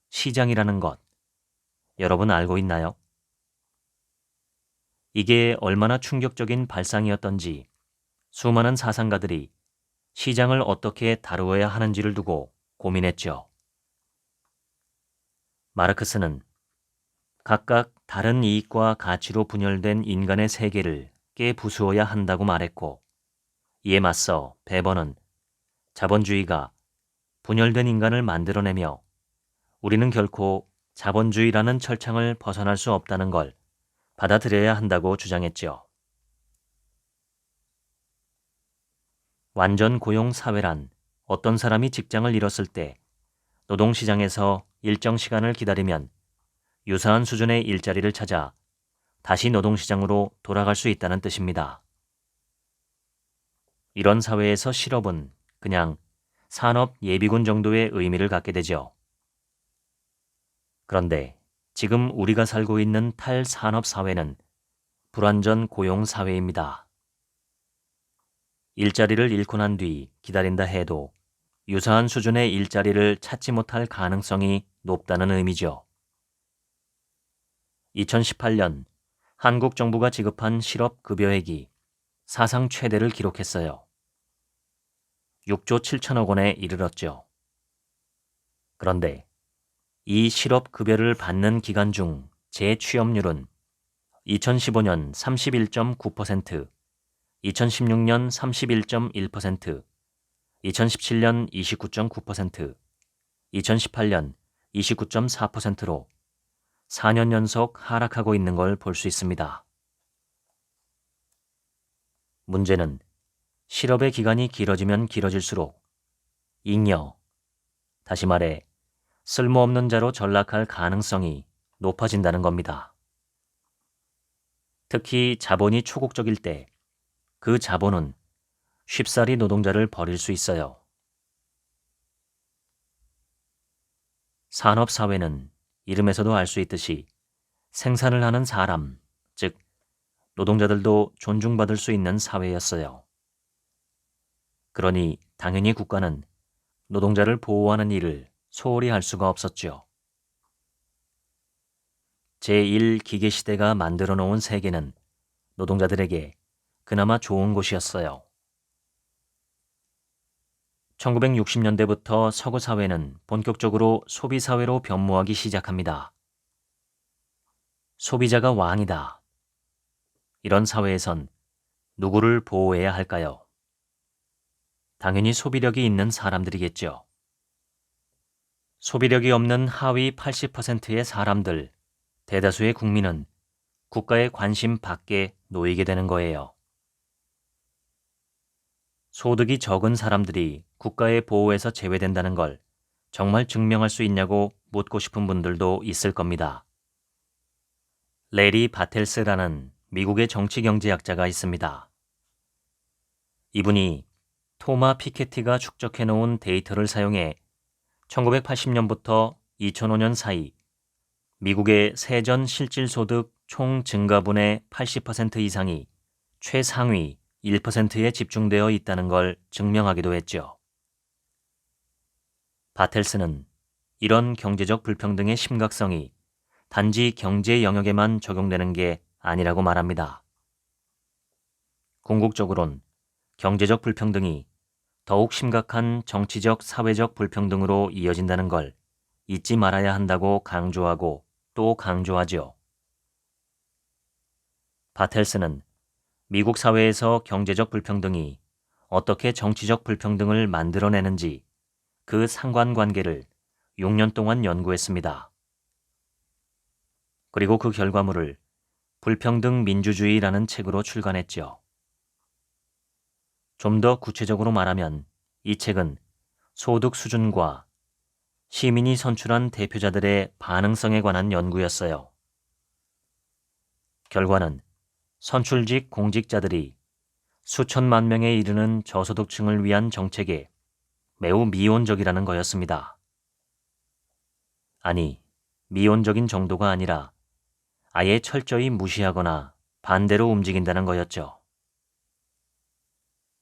시장이라는 것, 여러분 알고 있나요? 이게 얼마나 충격적인 발상이었던지 수많은 사상가들이 시장을 어떻게 다루어야 하는지를 두고 고민했죠. 마르크스는 각각 다른 이익과 가치로 분열된 인간의 세계를 깨부수어야 한다고 말했고, 이에 맞서 베버는 자본주의가 분열된 인간을 만들어내며 우리는 결코 자본주의라는 철창을 벗어날 수 없다는 걸 받아들여야 한다고 주장했죠. 완전 고용 사회란 어떤 사람이 직장을 잃었을 때 노동시장에서 일정 시간을 기다리면 유사한 수준의 일자리를 찾아 다시 노동시장으로 돌아갈 수 있다는 뜻입니다. 이런 사회에서 실업은 그냥 산업 예비군 정도의 의미를 갖게 되죠. 그런데 지금 우리가 살고 있는 탈산업 사회는 불완전 고용 사회입니다. 일자리를 잃고 난 뒤 기다린다 해도 유사한 수준의 일자리를 찾지 못할 가능성이 높다는 의미죠. 2018년 한국 정부가 지급한 실업급여액이 사상 최대를 기록했어요. 6조 7천억 원에 이르렀죠. 그런데 이 실업급여를 받는 기간 중 재취업률은 2015년 31.9%, 2016년 31.1%, 2017년 29.9%, 2018년 29.4%로 4년 연속 하락하고 있는 걸 볼 수 있습니다. 문제는 실업의 기간이 길어지면 길어질수록 잉여, 다시 말해 쓸모없는 자로 전락할 가능성이 높아진다는 겁니다. 특히 자본이 초국적일 때 그 자본은 쉽사리 노동자를 버릴 수 있어요. 산업사회는 이름에서도 알 수 있듯이 생산을 하는 사람, 즉 노동자들도 존중받을 수 있는 사회였어요. 그러니 당연히 국가는 노동자를 보호하는 일을 소홀히 할 수가 없었죠. 제1기계시대가 만들어 놓은 세계는 노동자들에게 그나마 좋은 곳이었어요. 1960년대부터 서구 사회는 본격적으로 소비사회로 변모하기 시작합니다. 소비자가 왕이다. 이런 사회에선 누구를 보호해야 할까요? 당연히 소비력이 있는 사람들이겠죠. 소비력이 없는 하위 80%의 사람들, 대다수의 국민은 국가의 관심 밖에 놓이게 되는 거예요. 소득이 적은 사람들이 국가의 보호에서 제외된다는 걸 정말 증명할 수 있냐고 묻고 싶은 분들도 있을 겁니다. 레리 바텔스라는 미국의 정치경제학자가 있습니다. 이분이 토마 피케티가 축적해 놓은 데이터를 사용해 1980년부터 2005년 사이 미국의 세전 실질소득 총 증가분의 80% 이상이 최상위 1%에 집중되어 있다는 걸 증명하기도 했죠. 바텔스는 이런 경제적 불평등의 심각성이 단지 경제 영역에만 적용되는 게 아니라고 말합니다. 궁극적으론 경제적 불평등이 더욱 심각한 정치적, 사회적 불평등으로 이어진다는 걸 잊지 말아야 한다고 강조하고 또 강조하죠. 바텔스는 미국 사회에서 경제적 불평등이 어떻게 정치적 불평등을 만들어내는지 그 상관관계를 6년 동안 연구했습니다. 그리고 그 결과물을 불평등 민주주의라는 책으로 출간했죠. 좀 더 구체적으로 말하면 이 책은 소득 수준과 시민이 선출한 대표자들의 반응성에 관한 연구였어요. 결과는 선출직 공직자들이 수천만 명에 이르는 저소득층을 위한 정책에 매우 미온적이라는 거였습니다. 아니, 미온적인 정도가 아니라 아예 철저히 무시하거나 반대로 움직인다는 거였죠.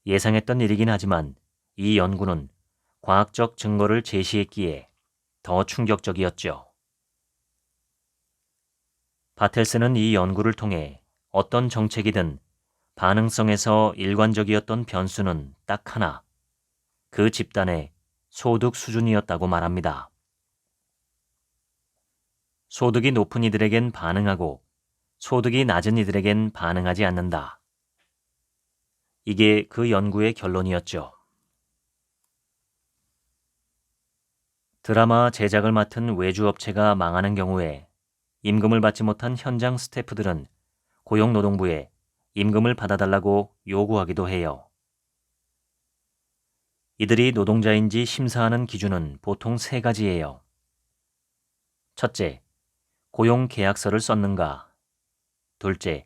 예상했던 일이긴 하지만 이 연구는 과학적 증거를 제시했기에 더 충격적이었죠. 바텔스는 이 연구를 통해 어떤 정책이든 반응성에서 일관적이었던 변수는 딱 하나, 그 집단의 소득 수준이었다고 말합니다. 소득이 높은 이들에겐 반응하고 소득이 낮은 이들에겐 반응하지 않는다. 이게 그 연구의 결론이었죠. 드라마 제작을 맡은 외주업체가 망하는 경우에 임금을 받지 못한 현장 스태프들은 고용노동부에 임금을 받아달라고 요구하기도 해요. 이들이 노동자인지 심사하는 기준은 보통 세 가지예요. 첫째, 고용계약서를 썼는가? 둘째,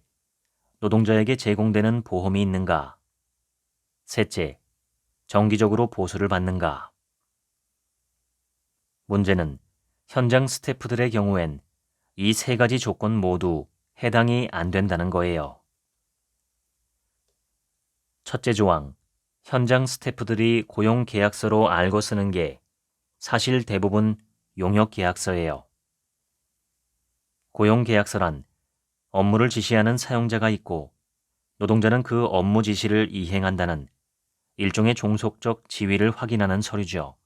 노동자에게 제공되는 보험이 있는가? 셋째, 정기적으로 보수를 받는가? 문제는 현장 스태프들의 경우엔 이 세 가지 조건 모두 해당이 안 된다는 거예요. 첫째 조항, 현장 스태프들이 고용계약서로 알고 쓰는 게 사실 대부분 용역계약서예요. 고용계약서란 업무를 지시하는 사용자가 있고 노동자는 그 업무 지시를 이행한다는 일종의 종속적 지위를 확인하는 서류죠.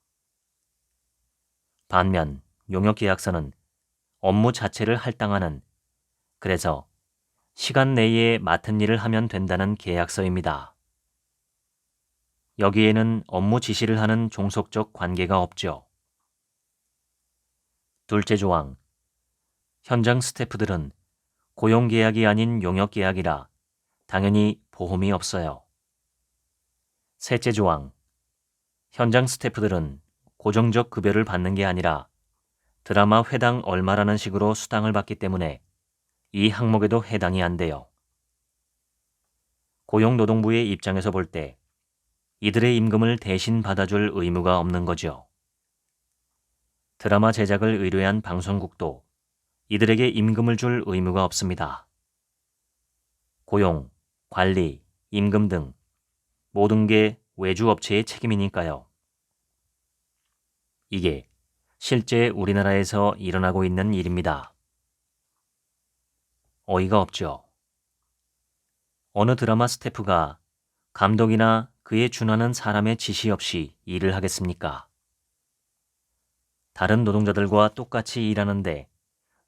반면 용역계약서는 업무 자체를 할당하는, 그래서 시간 내에 맡은 일을 하면 된다는 계약서입니다. 여기에는 업무 지시를 하는 종속적 관계가 없죠. 둘째 조항, 현장 스태프들은 고용계약이 아닌 용역계약이라 당연히 보험이 없어요. 셋째 조항, 현장 스태프들은 고정적 급여를 받는 게 아니라 드라마 회당 얼마라는 식으로 수당을 받기 때문에 이 항목에도 해당이 안 돼요. 고용노동부의 입장에서 볼 때 이들의 임금을 대신 받아줄 의무가 없는 거죠. 드라마 제작을 의뢰한 방송국도 이들에게 임금을 줄 의무가 없습니다. 고용, 관리, 임금 등 모든 게 외주업체의 책임이니까요. 이게 실제 우리나라에서 일어나고 있는 일입니다. 어이가 없죠. 어느 드라마 스태프가 감독이나 그에 준하는 사람의 지시 없이 일을 하겠습니까? 다른 노동자들과 똑같이 일하는데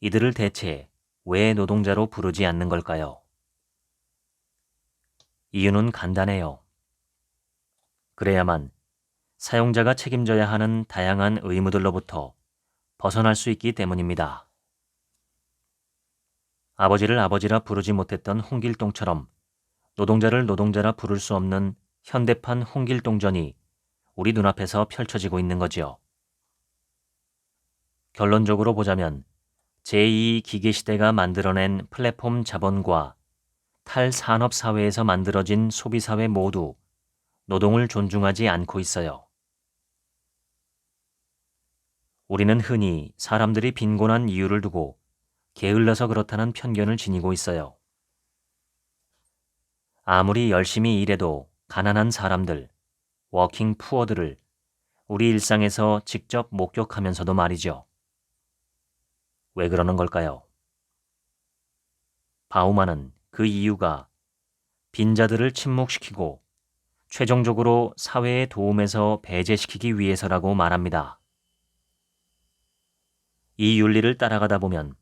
이들을 대체 왜 노동자로 부르지 않는 걸까요? 이유는 간단해요. 그래야만 사용자가 책임져야 하는 다양한 의무들로부터 벗어날 수 있기 때문입니다. 아버지를 아버지라 부르지 못했던 홍길동처럼 노동자를 노동자라 부를 수 없는 현대판 홍길동전이 우리 눈앞에서 펼쳐지고 있는 거지요. 결론적으로 보자면 제2 기계시대가 만들어낸 플랫폼 자본과 탈산업사회에서 만들어진 소비사회 모두 노동을 존중하지 않고 있어요. 우리는 흔히 사람들이 빈곤한 이유를 두고 게을러서 그렇다는 편견을 지니고 있어요. 아무리 열심히 일해도 가난한 사람들, 워킹 푸어들을 우리 일상에서 직접 목격하면서도 말이죠. 왜 그러는 걸까요? 바우만은 그 이유가 빈자들을 침묵시키고 최종적으로 사회의 도움에서 배제시키기 위해서라고 말합니다. 이 윤리를 따라가다 보면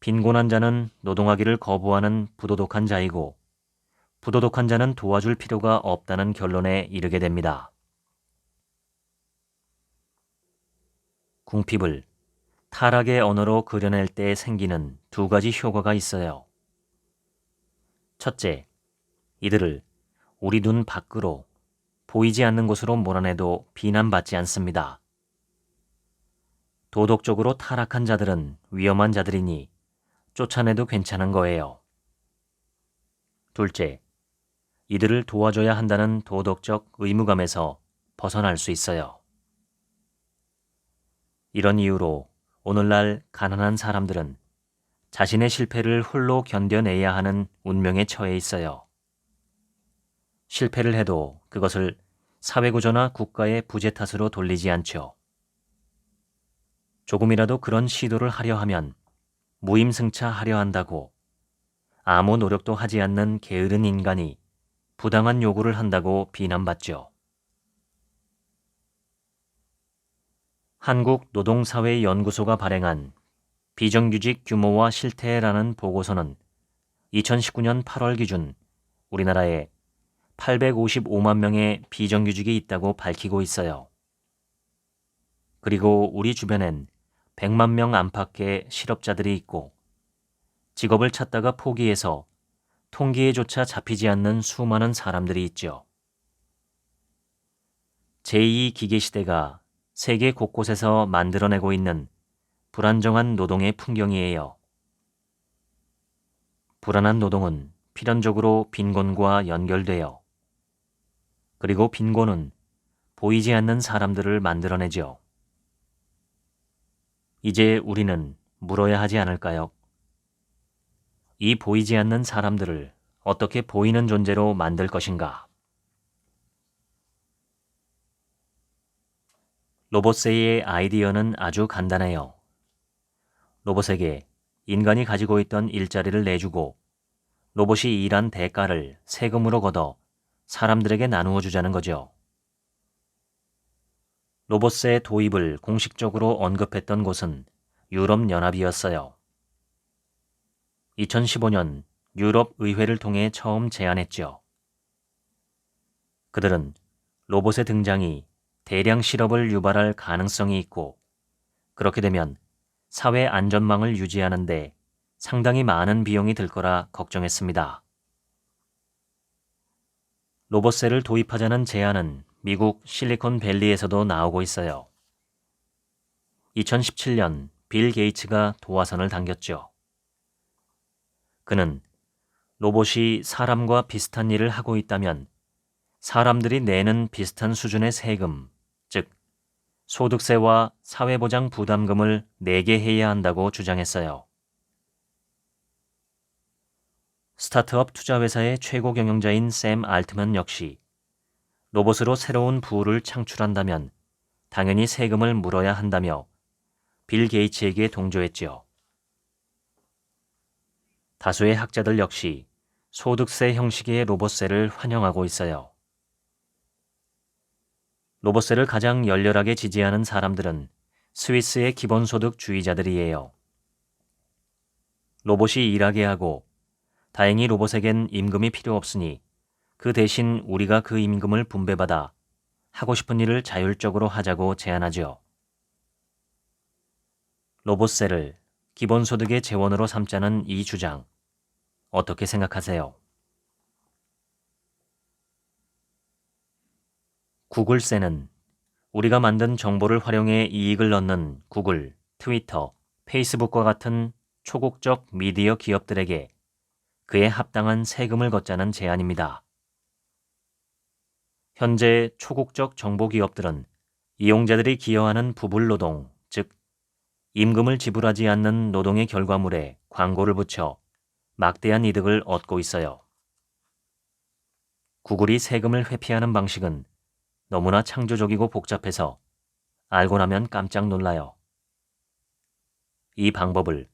빈곤한 자는 노동하기를 거부하는 부도덕한 자이고 부도덕한 자는 도와줄 필요가 없다는 결론에 이르게 됩니다. 궁핍을 타락의 언어로 그려낼 때 생기는 두 가지 효과가 있어요. 첫째, 이들을 우리 눈 밖으로 보이지 않는 곳으로 몰아내도 비난받지 않습니다. 도덕적으로 타락한 자들은 위험한 자들이니 쫓아내도 괜찮은 거예요. 둘째, 이들을 도와줘야 한다는 도덕적 의무감에서 벗어날 수 있어요. 이런 이유로 오늘날 가난한 사람들은 자신의 실패를 홀로 견뎌내야 하는 운명에 처해 있어요. 실패를 해도 그것을 사회구조나 국가의 부재 탓으로 돌리지 않죠. 조금이라도 그런 시도를 하려 하면 무임승차하려 한다고, 아무 노력도 하지 않는 게으른 인간이 부당한 요구를 한다고 비난받죠. 한국노동사회연구소가 발행한 비정규직 규모와 실태라는 보고서는 2019년 8월 기준 우리나라에 855만 명의 비정규직이 있다고 밝히고 있어요. 그리고 우리 주변엔 100만 명 안팎의 실업자들이 있고 직업을 찾다가 포기해서 통계에조차 잡히지 않는 수많은 사람들이 있죠. 제2기계시대가 세계 곳곳에서 만들어내고 있는 불안정한 노동의 풍경이에요. 불안한 노동은 필연적으로 빈곤과 연결돼요. 그리고 빈곤은 보이지 않는 사람들을 만들어내죠. 이제 우리는 물어야 하지 않을까요? 이 보이지 않는 사람들을 어떻게 보이는 존재로 만들 것인가? 로봇세이의 아이디어는 아주 간단해요. 로봇에게 인간이 가지고 있던 일자리를 내주고 로봇이 일한 대가를 세금으로 걷어 사람들에게 나누어 주자는 거죠. 로봇세 도입을 공식적으로 언급했던 곳은 유럽연합이었어요. 2015년 유럽 의회를 통해 처음 제안했죠. 그들은 로봇의 등장이 대량 실업을 유발할 가능성이 있고 그렇게 되면 사회 안전망을 유지하는 데 상당히 많은 비용이 들 거라 걱정했습니다. 로봇세를 도입하자는 제안은 미국 실리콘밸리에서도 나오고 있어요. 2017년 빌 게이츠가 도화선을 당겼죠. 그는 로봇이 사람과 비슷한 일을 하고 있다면 사람들이 내는 비슷한 수준의 세금, 즉 소득세와 사회보장 부담금을 내게 해야 한다고 주장했어요. 스타트업 투자회사의 최고 경영자인 샘 알트만 역시 로봇으로 새로운 부를 창출한다면 당연히 세금을 물어야 한다며 빌 게이츠에게 동조했지요. 다수의 학자들 역시 소득세 형식의 로봇세를 환영하고 있어요. 로봇세를 가장 열렬하게 지지하는 사람들은 스위스의 기본소득주의자들이에요. 로봇이 일하게 하고 다행히 로봇에겐 임금이 필요 없으니 그 대신 우리가 그 임금을 분배받아 하고 싶은 일을 자율적으로 하자고 제안하죠. 로봇세를 기본소득의 재원으로 삼자는 이 주장, 어떻게 생각하세요? 구글세는 우리가 만든 정보를 활용해 이익을 얻는 구글, 트위터, 페이스북과 같은 초국적 미디어 기업들에게 그에 합당한 세금을 걷자는 제안입니다. 현재 초국적 정보기업들은 이용자들이 기여하는 부불노동, 즉 임금을 지불하지 않는 노동의 결과물에 광고를 붙여 막대한 이득을 얻고 있어요. 구글이 세금을 회피하는 방식은 너무나 창조적이고 복잡해서 알고 나면 깜짝 놀라요. 이 방법을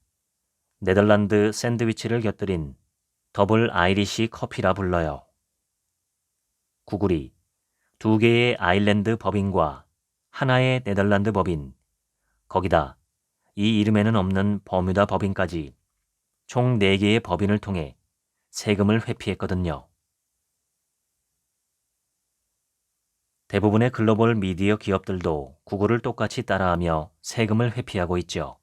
네덜란드 샌드위치를 곁들인 더블 아이리시 커피라 불러요. 구글이 2개의 아일랜드 법인과 하나의 네덜란드 법인, 거기다 이 이름에는 없는 버뮤다 법인까지 총 4개의 법인을 통해 세금을 회피했거든요. 대부분의 글로벌 미디어 기업들도 구글을 똑같이 따라하며 세금을 회피하고 있죠.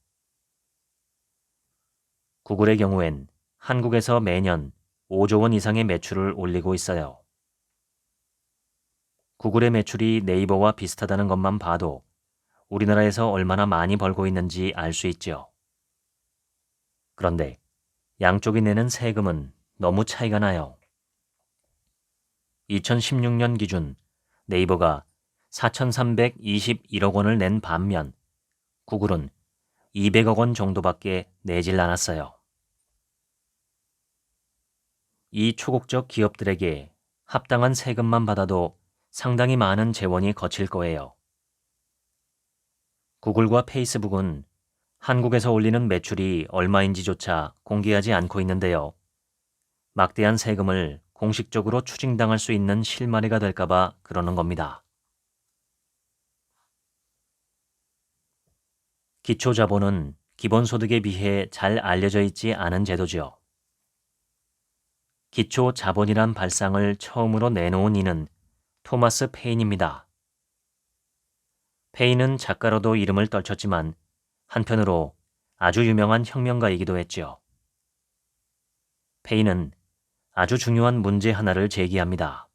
구글의 경우엔 한국에서 매년 5조 원 이상의 매출을 올리고 있어요. 구글의 매출이 네이버와 비슷하다는 것만 봐도 우리나라에서 얼마나 많이 벌고 있는지 알 수 있죠. 그런데 양쪽이 내는 세금은 너무 차이가 나요. 2016년 기준 네이버가 4,321억 원을 낸 반면 구글은 200억 원 정도밖에 내질 않았어요. 이 초국적 기업들에게 합당한 세금만 받아도 상당히 많은 재원이 거칠 거예요. 구글과 페이스북은 한국에서 올리는 매출이 얼마인지조차 공개하지 않고 있는데요. 막대한 세금을 공식적으로 추징당할 수 있는 실마리가 될까봐 그러는 겁니다. 기초자본은 기본소득에 비해 잘 알려져 있지 않은 제도죠. 기초자본이란 발상을 처음으로 내놓은 이는 토마스 페인입니다. 페인은 작가로도 이름을 떨쳤지만 한편으로 아주 유명한 혁명가이기도 했죠. 페인은 아주 중요한 문제 하나를 제기합니다.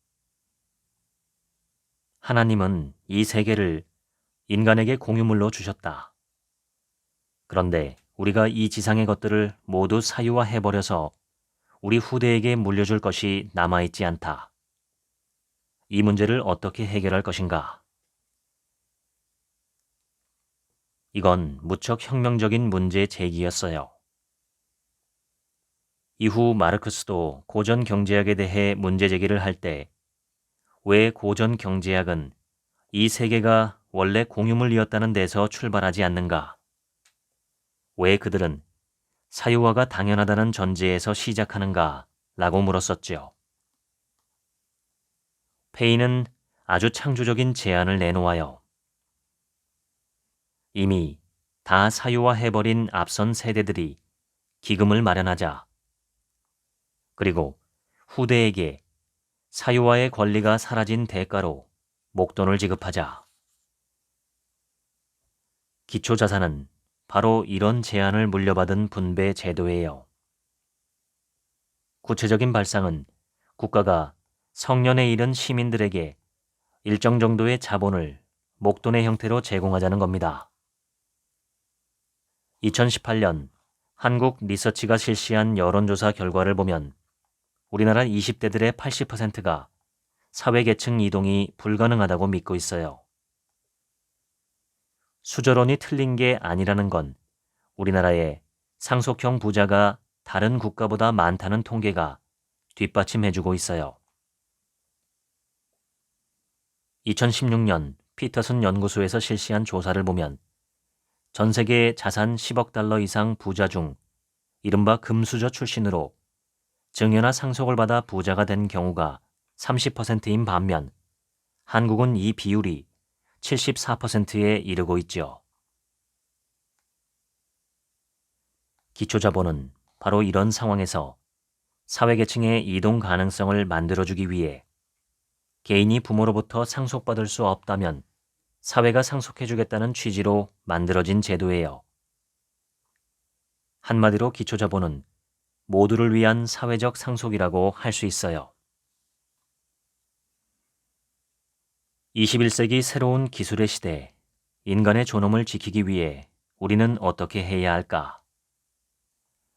하나님은 이 세계를 인간에게 공유물로 주셨다. 그런데 우리가 이 지상의 것들을 모두 사유화해버려서 우리 후대에게 물려줄 것이 남아있지 않다. 이 문제를 어떻게 해결할 것인가? 이건 무척 혁명적인 문제 제기였어요. 이후 마르크스도 고전 경제학에 대해 문제 제기를 할 때 왜 고전 경제학은 이 세계가 원래 공유물이었다는 데서 출발하지 않는가? 왜 그들은 사유화가 당연하다는 전제에서 시작하는가? 라고 물었었죠. 페인은 아주 창조적인 제안을 내놓아요. 이미 다 사유화해버린 앞선 세대들이 기금을 마련하자. 그리고 후대에게 사유화의 권리가 사라진 대가로 목돈을 지급하자. 기초자산은 바로 이런 제안을 물려받은 분배 제도예요. 구체적인 발상은 국가가 성년에 이른 시민들에게 일정 정도의 자본을 목돈의 형태로 제공하자는 겁니다. 2018년 한국 리서치가 실시한 여론조사 결과를 보면 우리나라 20대들의 80%가 사회계층 이동이 불가능하다고 믿고 있어요. 수저론이 틀린 게 아니라는 건 우리나라의 상속형 부자가 다른 국가보다 많다는 통계가 뒷받침해주고 있어요. 2016년 피터슨 연구소에서 실시한 조사를 보면 전 세계 자산 10억 달러 이상 부자 중 이른바 금수저 출신으로 증여나 상속을 받아 부자가 된 경우가 30%인 반면 한국은 이 비율이 74%에 이르고 있죠. 기초자본은 바로 이런 상황에서 사회계층의 이동 가능성을 만들어주기 위해 개인이 부모로부터 상속받을 수 없다면 사회가 상속해주겠다는 취지로 만들어진 제도예요. 한마디로 기초자본은 모두를 위한 사회적 상속이라고 할 수 있어요. 21세기 새로운 기술의 시대, 인간의 존엄을 지키기 위해 우리는 어떻게 해야 할까?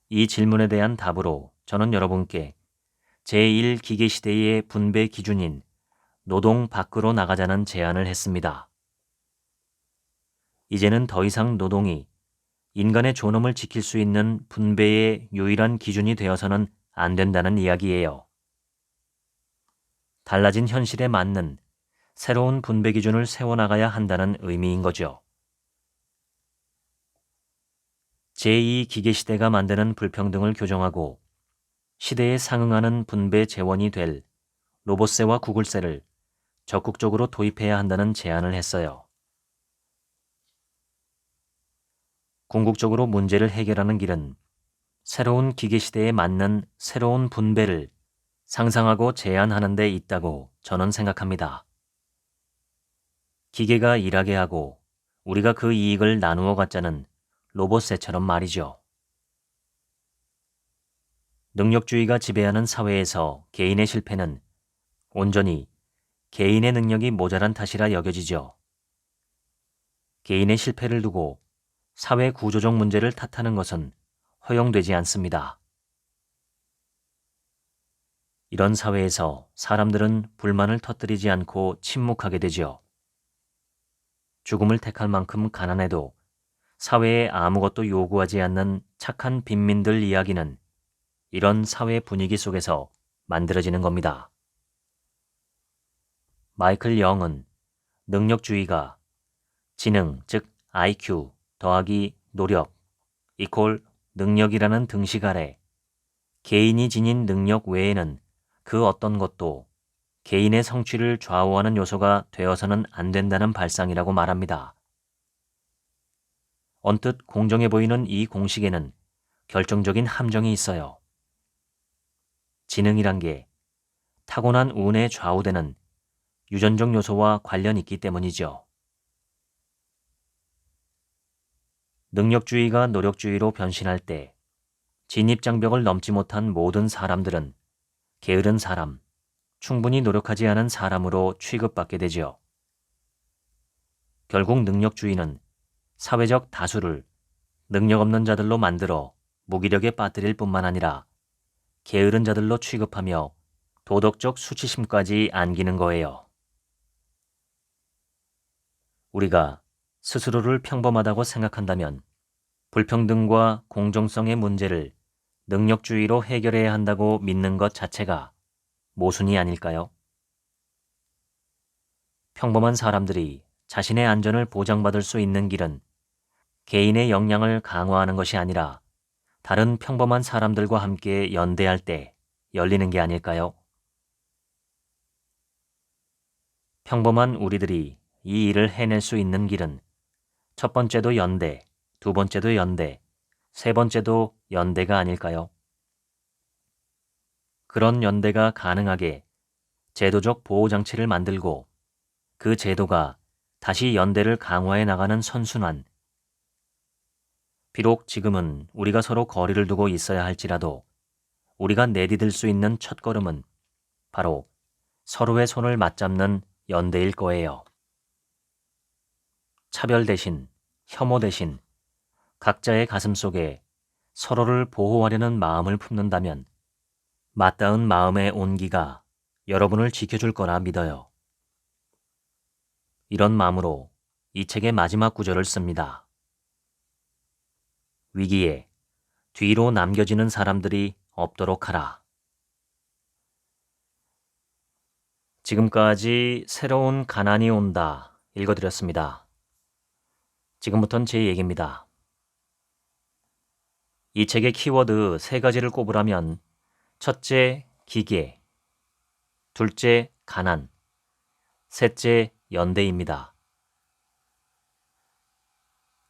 이 질문에 대한 답으로 저는 여러분께 제1기계시대의 분배 기준인 노동 밖으로 나가자는 제안을 했습니다. 이제는 더 이상 노동이 인간의 존엄을 지킬 수 있는 분배의 유일한 기준이 되어서는 안 된다는 이야기예요. 달라진 현실에 맞는 새로운 분배 기준을 세워나가야 한다는 의미인 거죠. 제2기계시대가 만드는 불평등을 교정하고 시대에 상응하는 분배 재원이 될 로봇세와 구글세를 적극적으로 도입해야 한다는 제안을 했어요. 궁극적으로 문제를 해결하는 길은 새로운 기계 시대에 맞는 새로운 분배를 상상하고 제안하는 데 있다고 저는 생각합니다. 기계가 일하게 하고 우리가 그 이익을 나누어 갖자는 로봇세처럼 말이죠. 능력주의가 지배하는 사회에서 개인의 실패는 온전히 개인의 능력이 모자란 탓이라 여겨지죠. 개인의 실패를 두고 사회 구조적 문제를 탓하는 것은 허용되지 않습니다. 이런 사회에서 사람들은 불만을 터뜨리지 않고 침묵하게 되죠. 죽음을 택할 만큼 가난해도 사회에 아무것도 요구하지 않는 착한 빈민들 이야기는 이런 사회 분위기 속에서 만들어지는 겁니다. 마이클 영은 능력주의가 지능, 즉 IQ 더하기 노력 이퀄 능력이라는 등식 아래 개인이 지닌 능력 외에는 그 어떤 것도 개인의 성취를 좌우하는 요소가 되어서는 안 된다는 발상이라고 말합니다. 언뜻 공정해 보이는 이 공식에는 결정적인 함정이 있어요. 지능이란 게 타고난 운에 좌우되는 유전적 요소와 관련이 있기 때문이죠. 능력주의가 노력주의로 변신할 때 진입장벽을 넘지 못한 모든 사람들은 게으른 사람, 충분히 노력하지 않은 사람으로 취급받게 되죠. 결국 능력주의는 사회적 다수를 능력 없는 자들로 만들어 무기력에 빠뜨릴 뿐만 아니라 게으른 자들로 취급하며 도덕적 수치심까지 안기는 거예요. 우리가 스스로를 평범하다고 생각한다면 불평등과 공정성의 문제를 능력주의로 해결해야 한다고 믿는 것 자체가 모순이 아닐까요? 평범한 사람들이 자신의 안전을 보장받을 수 있는 길은 개인의 역량을 강화하는 것이 아니라 다른 평범한 사람들과 함께 연대할 때 열리는 게 아닐까요? 평범한 우리들이 이 일을 해낼 수 있는 길은 첫 번째도 연대, 두 번째도 연대, 세 번째도 연대가 아닐까요? 그런 연대가 가능하게 제도적 보호장치를 만들고 그 제도가 다시 연대를 강화해 나가는 선순환. 비록 지금은 우리가 서로 거리를 두고 있어야 할지라도 우리가 내디딜 수 있는 첫걸음은 바로 서로의 손을 맞잡는 연대일 거예요. 차별 대신, 혐오 대신 각자의 가슴 속에 서로를 보호하려는 마음을 품는다면 맞닿은 마음의 온기가 여러분을 지켜줄 거라 믿어요. 이런 마음으로 이 책의 마지막 구절을 씁니다. 위기에 뒤로 남겨지는 사람들이 없도록 하라. 지금까지 새로운 가난이 온다 읽어드렸습니다. 지금부터는 제 얘기입니다. 이 책의 키워드 3가지를 꼽으라면 첫째, 기계, 둘째, 가난, 셋째, 연대입니다.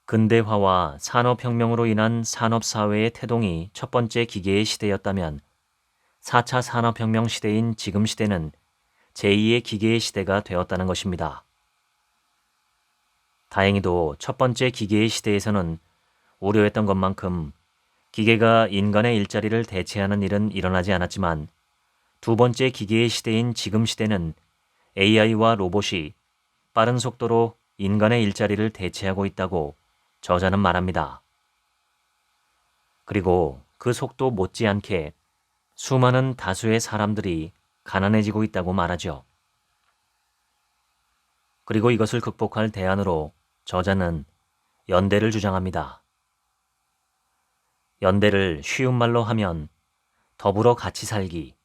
근대화와 산업혁명으로 인한 산업사회의 태동이 첫 번째 기계의 시대였다면 4차 산업혁명 시대인 지금 시대는 제2의 기계의 시대가 되었다는 것입니다. 다행히도 첫 번째 기계의 시대에서는 우려했던 것만큼 기계가 인간의 일자리를 대체하는 일은 일어나지 않았지만 두 번째 기계의 시대인 지금 시대는 AI와 로봇이 빠른 속도로 인간의 일자리를 대체하고 있다고 저자는 말합니다. 그리고 그 속도 못지않게 수많은 다수의 사람들이 가난해지고 있다고 말하죠. 그리고 이것을 극복할 대안으로 저자는 연대를 주장합니다. 연대를 쉬운 말로 하면 더불어 같이 살기,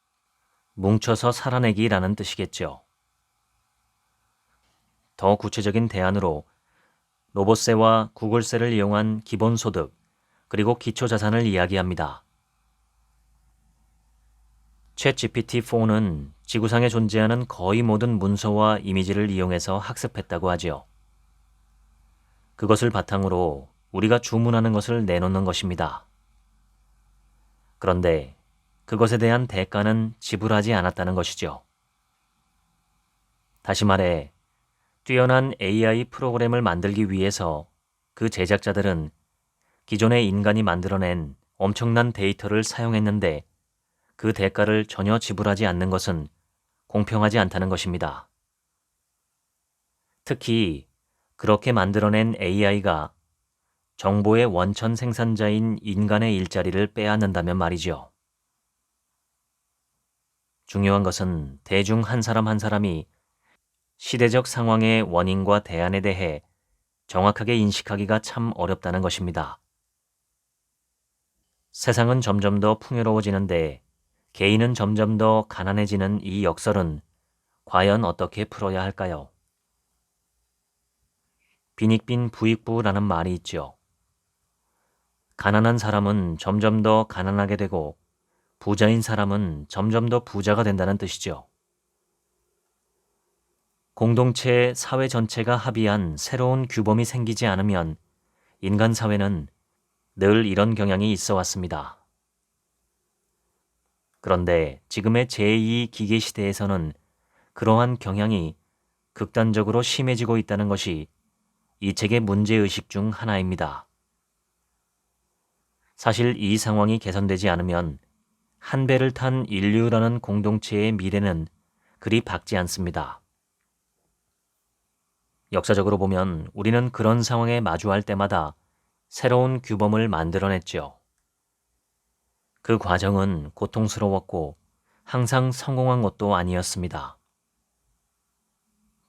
뭉쳐서 살아내기라는 뜻이겠죠. 더 구체적인 대안으로 로봇세와 구글세를 이용한 기본소득, 그리고 기초자산을 이야기합니다. 챗GPT-4는 지구상에 존재하는 거의 모든 문서와 이미지를 이용해서 학습했다고 하지요. 그것을 바탕으로 우리가 주문하는 것을 내놓는 것입니다. 그런데 그것에 대한 대가는 지불하지 않았다는 것이죠. 다시 말해, 뛰어난 AI 프로그램을 만들기 위해서 그 제작자들은 기존의 인간이 만들어낸 엄청난 데이터를 사용했는데 그 대가를 전혀 지불하지 않는 것은 공평하지 않다는 것입니다. 특히 그렇게 만들어낸 AI가 정보의 원천 생산자인 인간의 일자리를 빼앗는다면 말이죠. 중요한 것은 대중 한 사람 한 사람이 시대적 상황의 원인과 대안에 대해 정확하게 인식하기가 참 어렵다는 것입니다. 세상은 점점 더 풍요로워지는데 개인은 점점 더 가난해지는 이 역설은 과연 어떻게 풀어야 할까요? 빈익빈 부익부라는 말이 있죠. 가난한 사람은 점점 더 가난하게 되고 부자인 사람은 점점 더 부자가 된다는 뜻이죠. 공동체, 사회 전체가 합의한 새로운 규범이 생기지 않으면 인간 사회는 늘 이런 경향이 있어 왔습니다. 그런데 지금의 제2 기계 시대에서는 그러한 경향이 극단적으로 심해지고 있다는 것이 이 책의 문제의식 중 하나입니다. 사실 이 상황이 개선되지 않으면 한 배를 탄 인류라는 공동체의 미래는 그리 밝지 않습니다. 역사적으로 보면 우리는 그런 상황에 마주할 때마다 새로운 규범을 만들어냈죠. 그 과정은 고통스러웠고 항상 성공한 것도 아니었습니다.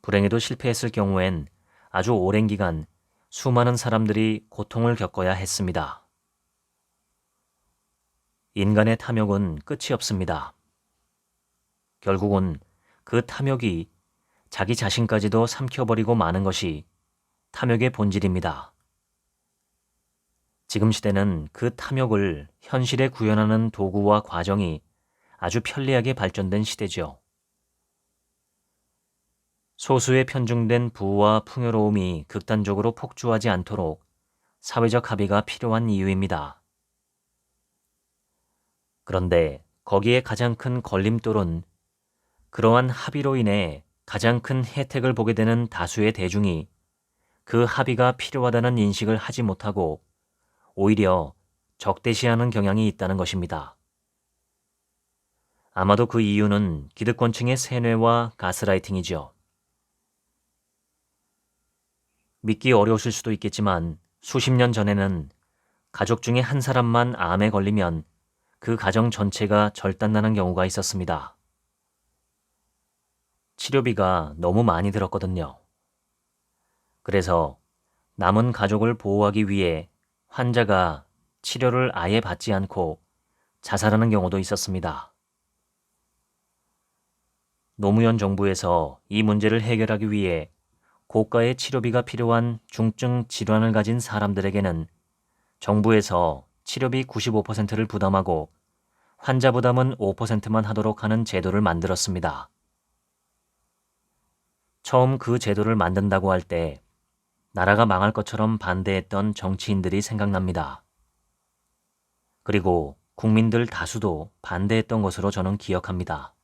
불행에도 실패했을 경우엔 아주 오랜 기간 수많은 사람들이 고통을 겪어야 했습니다. 인간의 탐욕은 끝이 없습니다. 결국은 그 탐욕이 자기 자신까지도 삼켜버리고 마는 것이 탐욕의 본질입니다. 지금 시대는 그 탐욕을 현실에 구현하는 도구와 과정이 아주 편리하게 발전된 시대죠. 소수에 편중된 부와 풍요로움이 극단적으로 폭주하지 않도록 사회적 합의가 필요한 이유입니다. 그런데 거기에 가장 큰 걸림돌은 그러한 합의로 인해 가장 큰 혜택을 보게 되는 다수의 대중이 그 합의가 필요하다는 인식을 하지 못하고 오히려 적대시하는 경향이 있다는 것입니다. 아마도 그 이유는 기득권층의 세뇌와 가스라이팅이죠. 믿기 어려우실 수도 있겠지만 수십 년 전에는 가족 중에 한 사람만 암에 걸리면 그 가정 전체가 절단나는 경우가 있었습니다. 치료비가 너무 많이 들었거든요. 그래서 남은 가족을 보호하기 위해 환자가 치료를 아예 받지 않고 자살하는 경우도 있었습니다. 노무현 정부에서 이 문제를 해결하기 위해 고가의 치료비가 필요한 중증 질환을 가진 사람들에게는 정부에서 치료비 95%를 부담하고 환자 부담은 5%만 하도록 하는 제도를 만들었습니다. 처음 그 제도를 만든다고 할 때 나라가 망할 것처럼 반대했던 정치인들이 생각납니다. 그리고 국민들 다수도 반대했던 것으로 저는 기억합니다.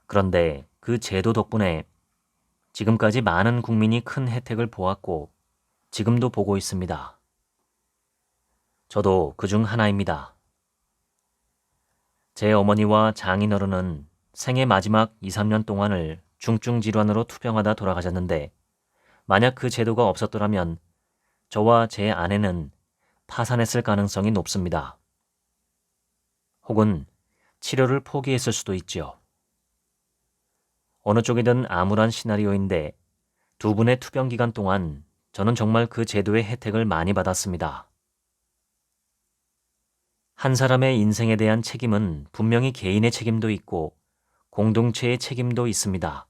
그런데 그 제도 덕분에 지금까지 많은 국민이 큰 혜택을 보았고 지금도 보고 있습니다. 저도 그중 하나입니다. 제 어머니와 장인어른은 생애 마지막 2, 3년 동안을 중증 질환으로 투병하다 돌아가셨는데 만약 그 제도가 없었더라면 저와 제 아내는 파산했을 가능성이 높습니다. 혹은 치료를 포기했을 수도 있죠. 어느 쪽이든 암울한 시나리오인데 두 분의 투병 기간 동안 저는 정말 그 제도의 혜택을 많이 받았습니다. 한 사람의 인생에 대한 책임은 분명히 개인의 책임도 있고 공동체의 책임도 있습니다.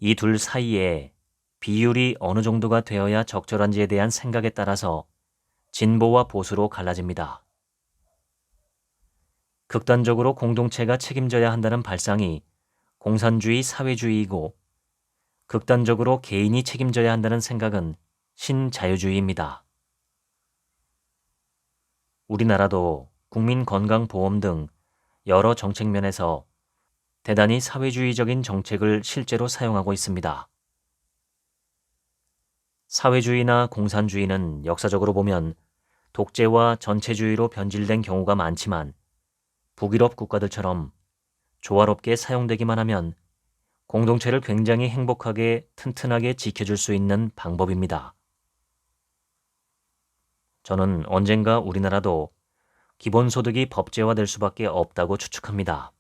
이 둘 사이에 비율이 어느 정도가 되어야 적절한지에 대한 생각에 따라서 진보와 보수로 갈라집니다. 극단적으로 공동체가 책임져야 한다는 발상이 공산주의 사회주의이고 극단적으로 개인이 책임져야 한다는 생각은 신자유주의입니다. 우리나라도 국민건강보험 등 여러 정책 면에서 대단히 사회주의적인 정책을 실제로 사용하고 있습니다. 사회주의나 공산주의는 역사적으로 보면 독재와 전체주의로 변질된 경우가 많지만 북유럽 국가들처럼 조화롭게 사용되기만 하면 공동체를 굉장히 행복하게 튼튼하게 지켜줄 수 있는 방법입니다. 저는 언젠가 우리나라도 기본소득이 법제화될 수밖에 없다고 추측합니다.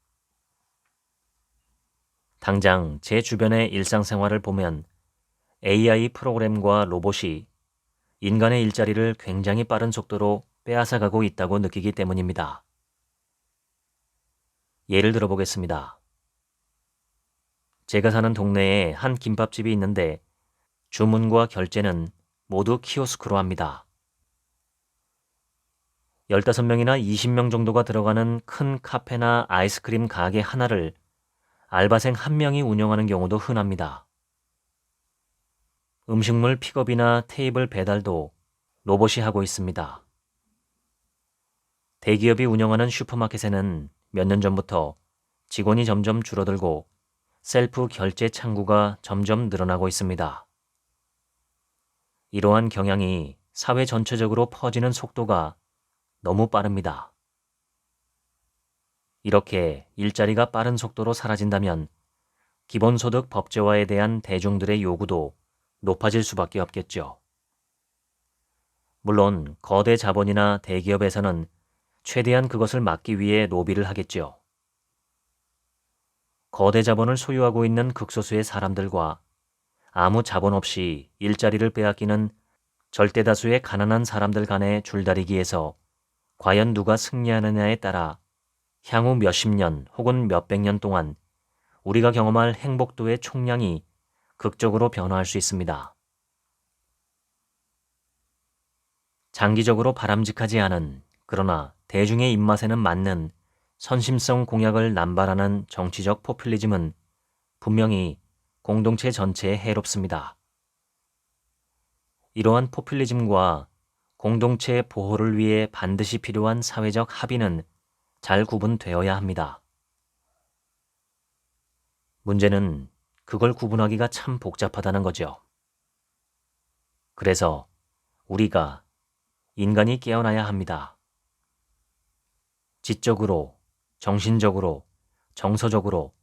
당장 제 주변의 일상생활을 보면 AI 프로그램과 로봇이 인간의 일자리를 굉장히 빠른 속도로 빼앗아가고 있다고 느끼기 때문입니다. 예를 들어 보겠습니다. 제가 사는 동네에 한 김밥집이 있는데 주문과 결제는 모두 키오스크로 합니다. 15명이나 20명 정도가 들어가는 큰 카페나 아이스크림 가게 하나를 알바생 1명이 운영하는 경우도 흔합니다. 음식물 픽업이나 테이블 배달도 로봇이 하고 있습니다. 대기업이 운영하는 슈퍼마켓에는 몇 년 전부터 직원이 점점 줄어들고 셀프 결제 창구가 점점 늘어나고 있습니다. 이러한 경향이 사회 전체적으로 퍼지는 속도가 너무 빠릅니다. 이렇게 일자리가 빠른 속도로 사라진다면 기본소득 법제화에 대한 대중들의 요구도 높아질 수밖에 없겠죠. 물론 거대 자본이나 대기업에서는 최대한 그것을 막기 위해 로비를 하겠죠. 거대 자본을 소유하고 있는 극소수의 사람들과 아무 자본 없이 일자리를 빼앗기는 절대다수의 가난한 사람들 간의 줄다리기에서 과연 누가 승리하느냐에 따라 향후 몇십 년 혹은 몇백 년 동안 우리가 경험할 행복도의 총량이 극적으로 변화할 수 있습니다. 장기적으로 바람직하지 않은 그러나 대중의 입맛에는 맞는 선심성 공약을 남발하는 정치적 포퓰리즘은 분명히 공동체 전체에 해롭습니다. 이러한 포퓰리즘과 공동체의 보호를 위해 반드시 필요한 사회적 합의는 잘 구분되어야 합니다. 문제는 그걸 구분하기가 참 복잡하다는 거죠. 그래서 우리가 인간이 깨어나야 합니다. 지적으로, 정신적으로, 정서적으로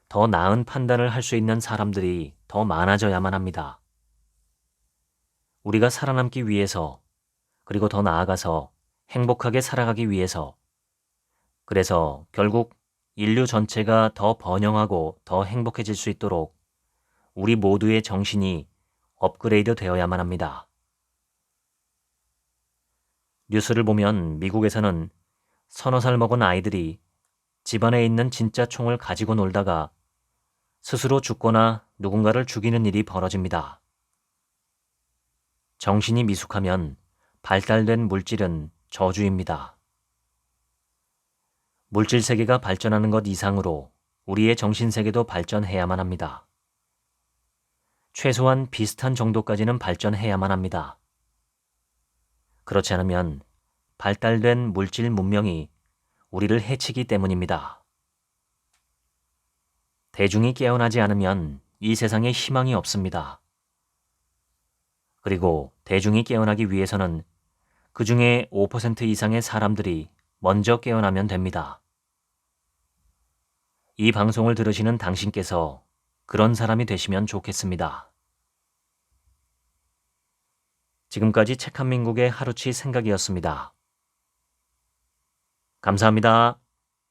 더 나은 판단을 할 수 있는 사람들이 더 많아져야만 합니다. 우리가 살아남기 위해서, 그리고 더 나아가서 행복하게 살아가기 위해서, 그래서 결국 인류 전체가 더 번영하고 더 행복해질 수 있도록 우리 모두의 정신이 업그레이드 되어야만 합니다. 뉴스를 보면 미국에서는 서너 살 먹은 아이들이 집안에 있는 진짜 총을 가지고 놀다가 스스로 죽거나 누군가를 죽이는 일이 벌어집니다. 정신이 미숙하면 발달된 물질은 저주입니다. 물질 세계가 발전하는 것 이상으로 우리의 정신 세계도 발전해야만 합니다. 최소한 비슷한 정도까지는 발전해야만 합니다. 그렇지 않으면 발달된 물질 문명이 우리를 해치기 때문입니다. 대중이 깨어나지 않으면 이 세상에 희망이 없습니다. 그리고 대중이 깨어나기 위해서는 그 중에 5% 이상의 사람들이 먼저 깨어나면 됩니다. 이 방송을 들으시는 당신께서 그런 사람이 되시면 좋겠습니다. 지금까지 책 한민국의 하루치 생각이었습니다. 감사합니다.